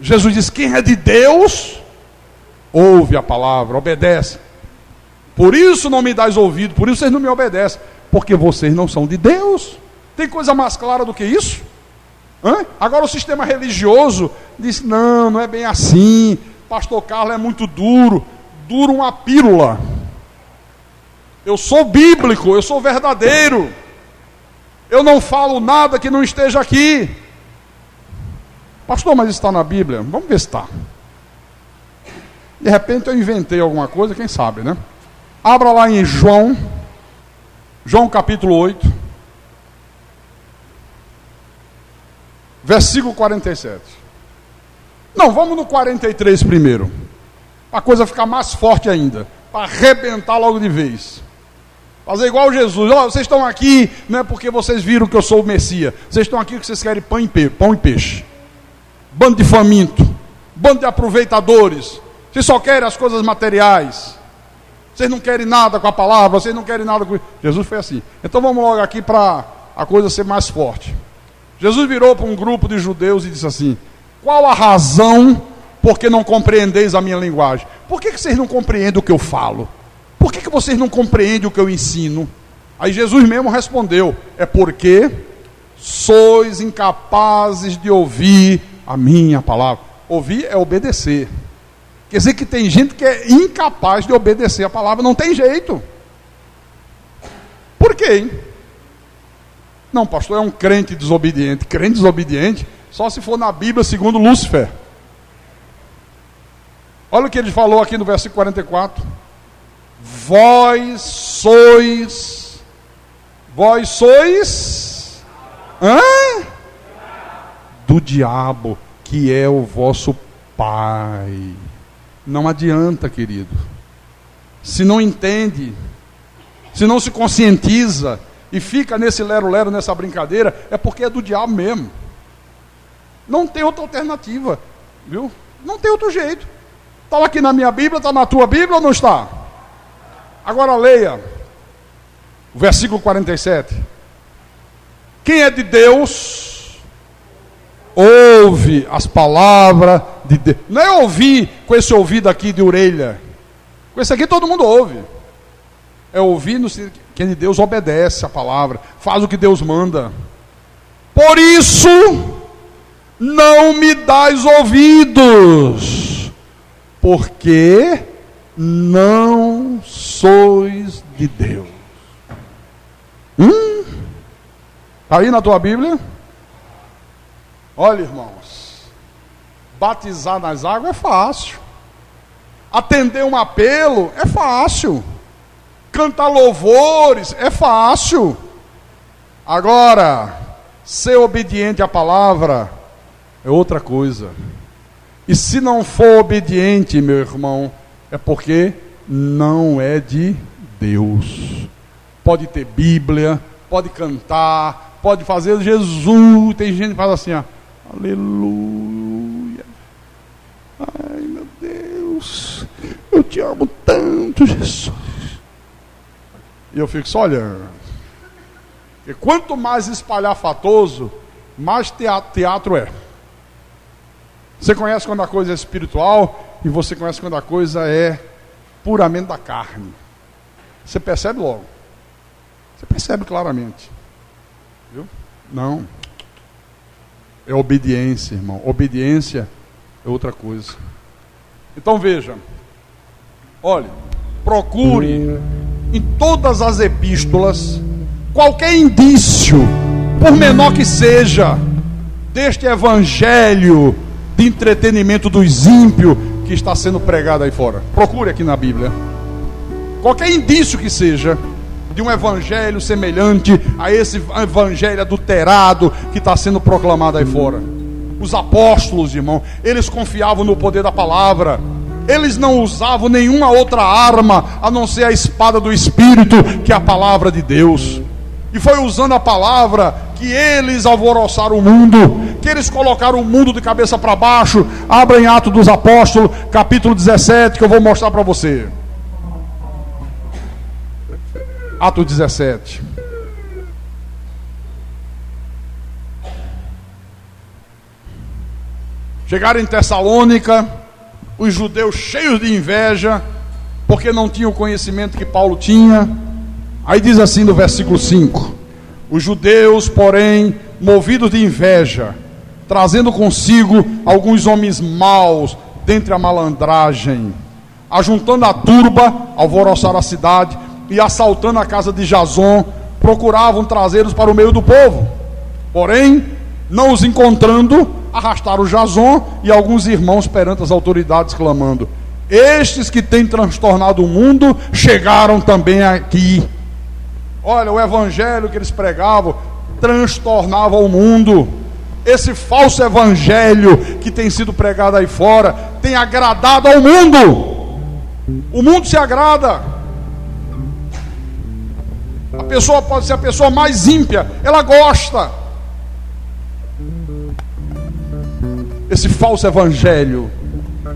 Jesus diz, quem é de Deus, ouve a palavra, obedece. Por isso não me dás ouvido, por isso vocês não me obedecem, porque vocês não são de Deus. Tem coisa mais clara do que isso? Agora o sistema religioso diz, não é bem assim, pastor Carlos é muito duro uma pílula. Eu sou bíblico, eu sou verdadeiro, eu não falo nada que não esteja aqui. Pastor, mas isso está na Bíblia? Vamos ver se está. De repente eu inventei alguma coisa, quem sabe, né? Abra lá em João capítulo 8, versículo 47. Não, vamos no 43 primeiro, para a coisa ficar mais forte ainda, para arrebentar logo de vez. Fazer igual Jesus. Vocês estão aqui, não é porque vocês viram que eu sou o Messias. Vocês estão aqui porque vocês querem pão e peixe. Bando de faminto, bando de aproveitadores. Vocês só querem as coisas materiais. Vocês não querem nada com a palavra, vocês não querem nada com... Jesus foi assim. Então vamos logo aqui para a coisa ser mais forte. Jesus virou para um grupo de judeus e disse assim, qual a razão por que não compreendeis a minha linguagem? Por que vocês não compreendem o que eu falo? Por que vocês não compreendem o que eu ensino? Aí Jesus mesmo respondeu, é porque sois incapazes de ouvir a minha palavra. Ouvir é obedecer. Quer dizer que tem gente que é incapaz de obedecer a palavra, não tem jeito. Por quê, hein? Não, pastor, é um crente desobediente. Crente desobediente só se for na Bíblia segundo Lúcifer. Olha o que ele falou aqui no versículo 44. Vós sois Hã? Do diabo, que é o vosso pai. Não adianta, querido. Se não entende, se não se conscientiza e fica nesse lero-lero, nessa brincadeira, é porque é do diabo mesmo. Não tem outra alternativa, viu? Não tem outro jeito. Está aqui na minha Bíblia, está na tua Bíblia ou não está? Agora leia o versículo 47. Quem é de Deus, ouve as palavras de Deus. Não é ouvir com esse ouvido aqui de orelha. Com esse aqui todo mundo ouve. É ouvir no sentido que quem é de Deus obedece a palavra, faz o que Deus manda. Por isso, não me dais ouvidos, porque não sois de Deus. Está aí na tua Bíblia? Olha, irmãos, batizar nas águas é fácil. Atender um apelo é fácil. Cantar louvores é fácil. Agora, ser obediente à palavra é outra coisa. E se não for obediente, meu irmão, é porque não é de Deus. Pode ter Bíblia, pode cantar, pode fazer Jesus. Tem gente que faz assim, ó, aleluia. Ai, meu Deus, eu te amo tanto, Jesus. E eu fico só olhando. E quanto mais espalhafatoso, mais teatro é. Você conhece quando a coisa é espiritual e você conhece quando a coisa é puramente da carne. Você percebe logo. Você percebe claramente. Viu? Não. É obediência, irmão. Obediência é outra coisa. Então veja. Olhe, procure em todas as epístolas qualquer indício, por menor que seja, deste evangelho de entretenimento dos ímpios que está sendo pregado aí fora. Procure aqui na Bíblia. Qualquer indício que seja de um evangelho semelhante a esse evangelho adulterado que está sendo proclamado aí fora. Os apóstolos, irmão, eles confiavam no poder da palavra. Eles não usavam nenhuma outra arma a não ser a espada do Espírito, que é a palavra de Deus. E foi usando a palavra que eles alvoroçaram o mundo, que eles colocaram o mundo de cabeça para baixo. Abra em Atos dos Apóstolos, capítulo 17, que eu vou mostrar para você. Atos 17. Chegaram em Tessalônica, os judeus cheios de inveja, porque não tinham o conhecimento que Paulo tinha. Aí diz assim no versículo 5: os judeus, porém, movidos de inveja, trazendo consigo alguns homens maus dentre a malandragem, ajuntando a turba, alvoroçaram a cidade e assaltando a casa de Jason, procuravam trazê-los para o meio do povo. Porém, não os encontrando, arrastaram Jason e alguns irmãos perante as autoridades, clamando: estes que têm transtornado o mundo chegaram também aqui. Olha, o evangelho que eles pregavam transtornava o mundo. Esse falso evangelho que tem sido pregado aí fora tem agradado ao mundo. O mundo se agrada. A pessoa pode ser a pessoa mais ímpia, ela gosta. Esse falso evangelho,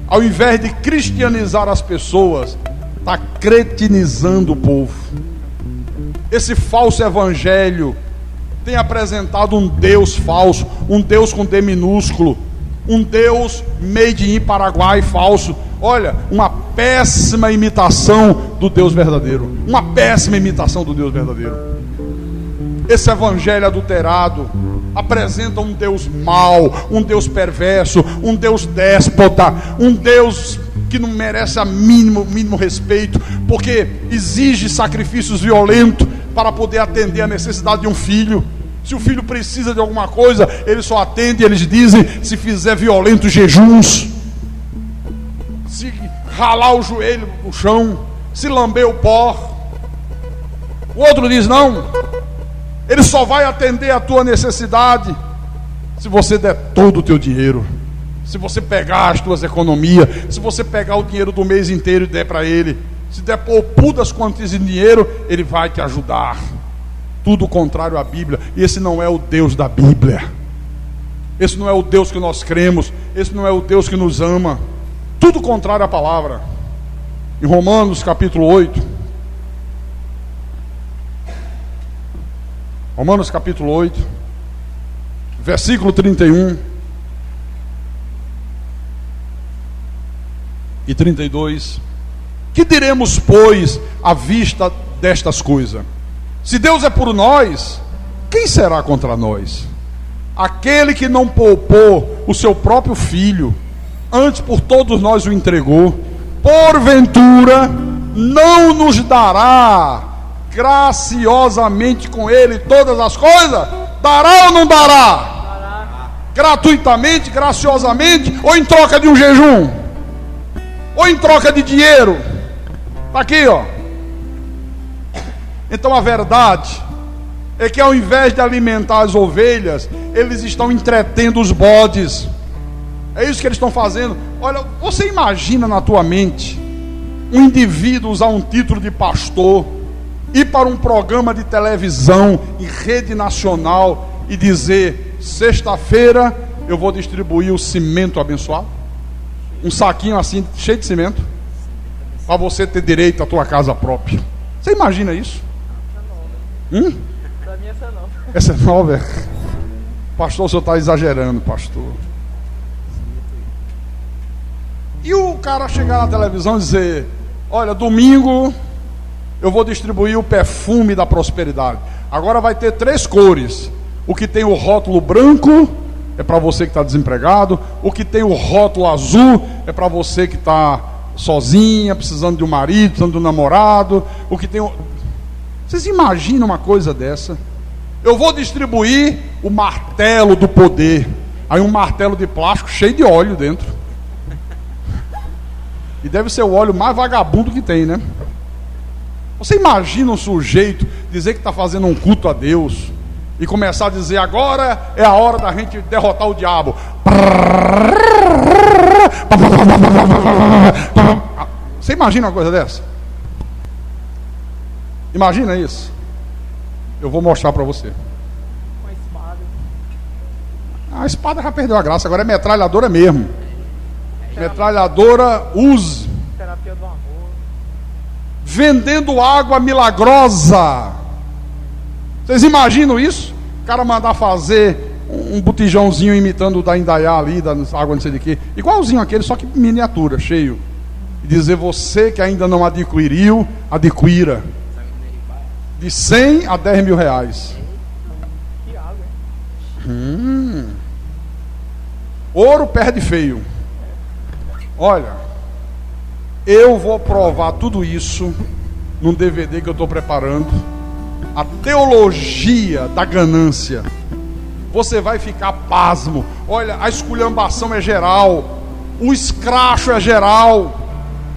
ao invés de cristianizar as pessoas, está cretinizando o povo. Esse falso evangelho tem apresentado um Deus falso, um Deus com D minúsculo, um Deus made in Paraguai falso. Olha, uma péssima imitação do Deus verdadeiro. Uma péssima imitação do Deus verdadeiro. Esse evangelho adulterado apresenta um Deus mau, um Deus perverso, um Deus déspota, um Deus que não merece o mínimo respeito, porque exige sacrifícios violentos para poder atender a necessidade de um filho. Se o filho precisa de alguma coisa, ele só atende, eles dizem, se fizer violentos jejuns, se ralar o joelho no chão, se lamber o pó. O outro diz: não, Ele só vai atender a tua necessidade se você der todo o teu dinheiro, se você pegar as tuas economias, se você pegar o dinheiro do mês inteiro e der para ele. Se der poupudas quantias de dinheiro, ele vai te ajudar. Tudo contrário à Bíblia. E esse não é o Deus da Bíblia. Esse não é o Deus que nós cremos. Esse não é o Deus que nos ama. Tudo contrário à palavra. Em Romanos capítulo 8. Romanos capítulo 8. Versículo 31 e 32. Que diremos, pois, à vista destas coisas? Se Deus é por nós, quem será contra nós? Aquele que não poupou o seu próprio filho, antes por todos nós o entregou, porventura não nos dará graciosamente com ele todas as coisas? Dará ou não dará? Gratuitamente, graciosamente, ou em troca de um jejum? Ou em troca de dinheiro? Está aqui, ó. Então a verdade é que ao invés de alimentar as ovelhas, eles estão entretendo os bodes. É isso que eles estão fazendo. Olha, você imagina na tua mente um indivíduo usar um título de pastor, ir para um programa de televisão em rede nacional e dizer: sexta-feira eu vou distribuir o cimento abençoado, um saquinho assim cheio de cimento, para você ter direito à tua casa própria. Você imagina isso? Para mim essa é nova. Essa é nova? Pastor, o senhor está exagerando, pastor. E o cara chegar na televisão e dizer: olha, domingo eu vou distribuir o perfume da prosperidade. Agora vai ter 3 cores. O que tem o rótulo branco é para você que está desempregado. O que tem o rótulo azul é para você que está sozinha, precisando de um marido, precisando de um namorado. O que tem o... Vocês imaginam uma coisa dessa? Eu vou distribuir o martelo do poder. Aí um martelo de plástico cheio de óleo dentro. E deve ser o óleo mais vagabundo que tem, né? Você imagina um sujeito dizer que está fazendo um culto a Deus e começar a dizer: agora é a hora da gente derrotar o diabo. Você imagina uma coisa dessa? Imagina isso. Eu vou mostrar para você. Uma espada. A espada já perdeu a graça, agora é metralhadora mesmo. Metralhadora Uzi. Terapia do amor. Vendendo água milagrosa. Vocês imaginam isso? O cara mandar fazer um botijãozinho imitando o da Indaiá ali, da água não sei de quê, igualzinho aquele, só que miniatura, cheio. E dizer: você que ainda não adquiriu, adquira. De 100 a 10 mil reais. Que água, hein? Ouro perde feio. Olha, eu vou provar tudo isso num DVD que eu estou preparando. A teologia da ganância. Você vai ficar pasmo. Olha, a esculhambação é geral, o escracho é geral.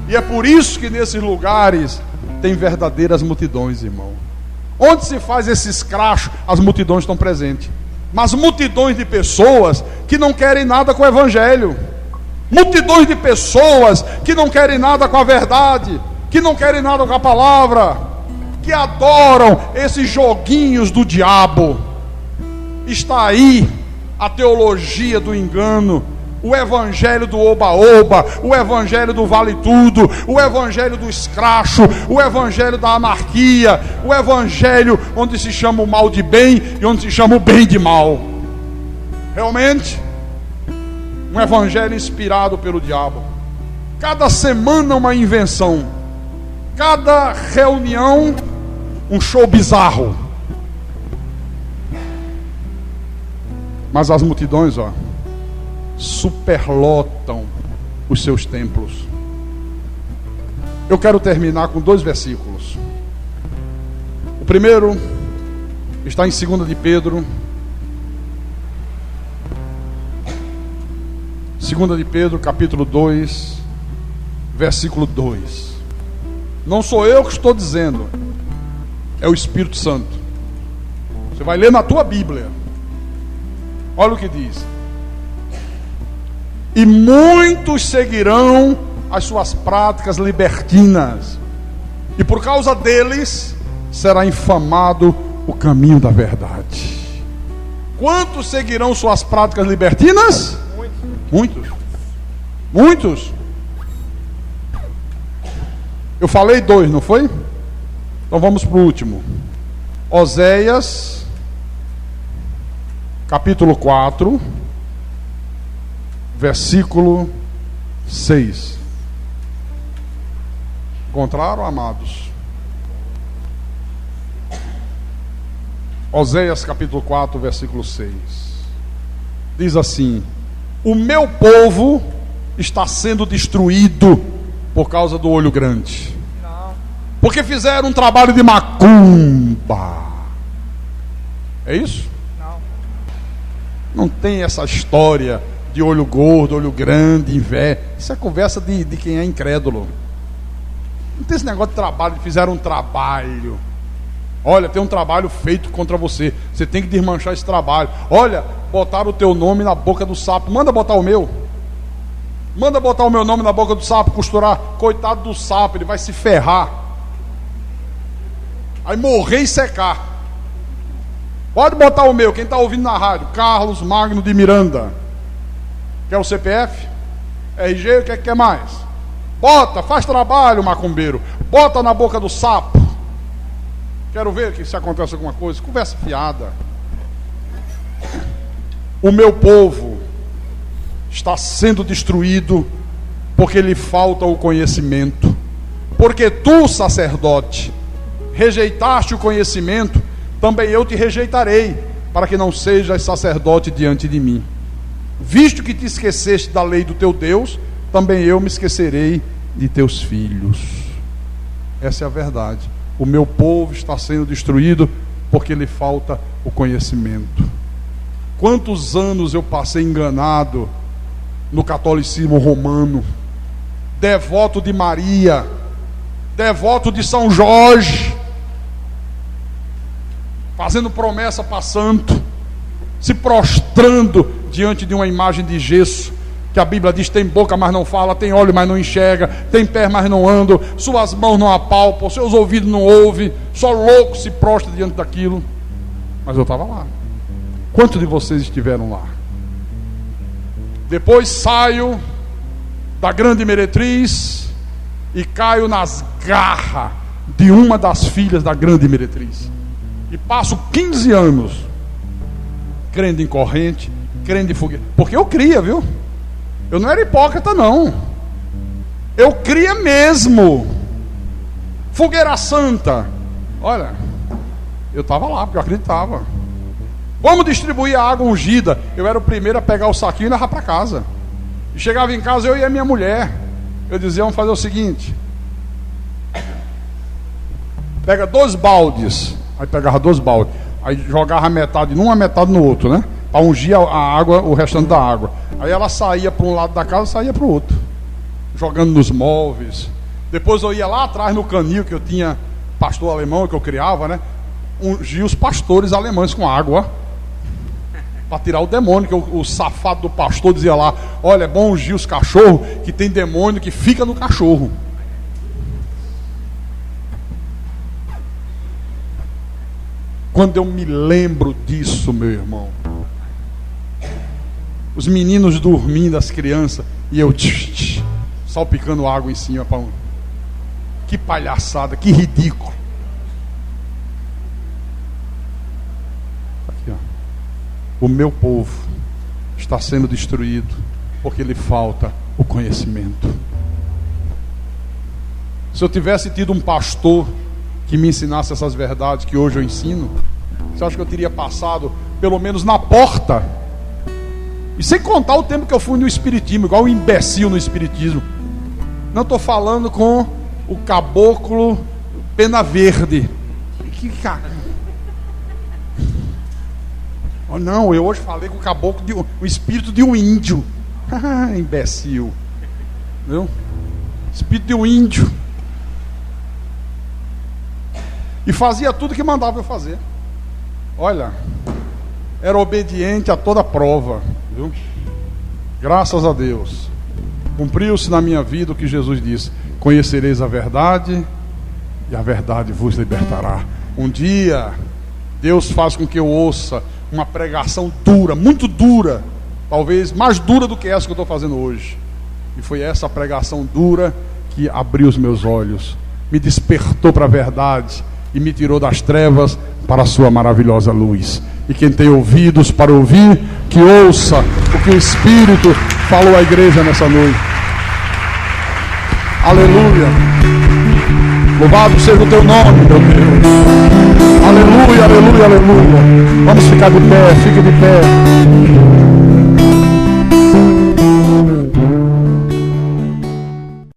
E é por isso que nesses lugares tem verdadeiras multidões, irmão. Onde se faz esse escracho, as multidões estão presentes. Mas multidões de pessoas que não querem nada com o evangelho. Multidões de pessoas que não querem nada com a verdade, que não querem nada com a palavra, que adoram esses joguinhos do diabo. Está aí a teologia do engano, o evangelho do oba-oba, o evangelho do vale-tudo, o evangelho do escracho, o evangelho da anarquia, o evangelho onde se chama o mal de bem e onde se chama o bem de mal. Realmente, um evangelho inspirado pelo diabo. Cada semana uma invenção, cada reunião um show bizarro. Mas as multidões, ó, superlotam os seus templos. Eu quero terminar com 2 versículos. O primeiro está em 2 de Pedro. 2 de Pedro, capítulo 2, versículo 2. Não sou eu que estou dizendo, é o Espírito Santo. Você vai ler na tua Bíblia. Olha o que diz. E muitos seguirão as suas práticas libertinas, e por causa deles será infamado o caminho da verdade. Quantos seguirão suas práticas libertinas? Muitos. Muitos. Eu falei 2, não foi? Então vamos para o último. Oséias, capítulo 4, versículo 6. Encontraram, amados? Oséias capítulo 4, versículo 6. Diz assim: o meu povo está sendo destruído por causa do olho grande. Não. Porque fizeram um trabalho de macumba. É isso? Não. Não tem essa história de olho gordo, olho grande, inveja. Isso é conversa de quem é incrédulo. Não tem esse negócio de trabalho, fizeram um trabalho. Olha, tem um trabalho feito contra você. Você tem que desmanchar esse trabalho. Olha, botaram o teu nome na boca do sapo. Manda botar o meu. Manda botar o meu nome na boca do sapo, costurar. Coitado do sapo, ele vai se ferrar. Aí morrer e secar. Pode botar o meu, quem está ouvindo na rádio. Carlos Magno de Miranda. Quer o CPF? RG, o que é que quer mais? Bota, faz trabalho, macumbeiro. Bota na boca do sapo. Quero ver que se acontece alguma coisa. Conversa fiada. O meu povo está sendo destruído porque lhe falta o conhecimento. Porque tu, sacerdote, rejeitaste o conhecimento, também eu te rejeitarei, para que não sejas sacerdote diante de mim. Visto que te esqueceste da lei do teu Deus, também eu me esquecerei de teus filhos. Essa é a verdade. O meu povo está sendo destruído porque lhe falta o conhecimento. Quantos anos eu passei enganado no catolicismo romano, devoto de Maria, devoto de São Jorge, fazendo promessa para santo, se prostrando diante de uma imagem de gesso, que a Bíblia diz: tem boca, mas não fala, tem olho, mas não enxerga, tem pé, mas não anda, suas mãos não apalpam, seus ouvidos não ouvem, só louco se prostra diante daquilo. Mas eu estava lá. Quantos de vocês estiveram lá? Depois saio da grande meretriz e caio nas garras de uma das filhas da grande meretriz, e passo 15 anos crendo em corrente, crendo em fogueira, porque eu cria, viu? Eu não era hipócrita, não. Eu cria mesmo. Fogueira santa. Olha, eu estava lá porque eu acreditava. Vamos distribuir a água ungida. Eu era o primeiro a pegar o saquinho e levar para casa. E chegava em casa, eu e a minha mulher. Eu dizia: vamos fazer o seguinte: pega 2 baldes. Aí pegava 2 baldes. Aí jogava metade num, a metade no outro, né? Para ungir a água, o restante da água. Aí ela saía para um lado da casa, saía para o outro, jogando nos móveis. Depois eu ia lá atrás no canil, que eu tinha pastor alemão que eu criava, né? Ungia os pastores alemães com água para tirar o demônio, que o safado do pastor dizia lá: olha, é bom ungir os cachorros, que tem demônio que fica no cachorro. Quando eu me lembro disso, meu irmão, os meninos dormindo, as crianças, e eu salpicando água em cima. Que palhaçada, que ridículo. Aqui, ó. O meu povo está sendo destruído porque lhe falta o conhecimento. Se eu tivesse tido um pastor que me ensinasse essas verdades que hoje eu ensino, você acha que eu teria passado pelo menos na porta? E sem contar o tempo que eu fui no espiritismo, igual um imbecil no espiritismo. Não estou falando com o caboclo Pena Verde. Que cara. Oh, não, eu hoje falei com o caboclo, o espírito de um índio. Imbecil. Viu? Espírito de um índio. E fazia tudo que mandava eu fazer. Olha, era obediente a toda prova, viu? Graças a Deus. Cumpriu-se na minha vida o que Jesus disse: conhecereis a verdade e a verdade vos libertará. Um dia, Deus faz com que eu ouça uma pregação dura, muito dura, talvez mais dura do que essa que eu estou fazendo hoje. E foi essa pregação dura que abriu os meus olhos, me despertou para a verdade e me tirou das trevas para a sua maravilhosa luz. E quem tem ouvidos para ouvir, que ouça o que o Espírito falou à igreja nessa noite. Aleluia. Louvado seja o teu nome, meu Deus. Aleluia, aleluia, aleluia. Vamos ficar de pé, fique de pé.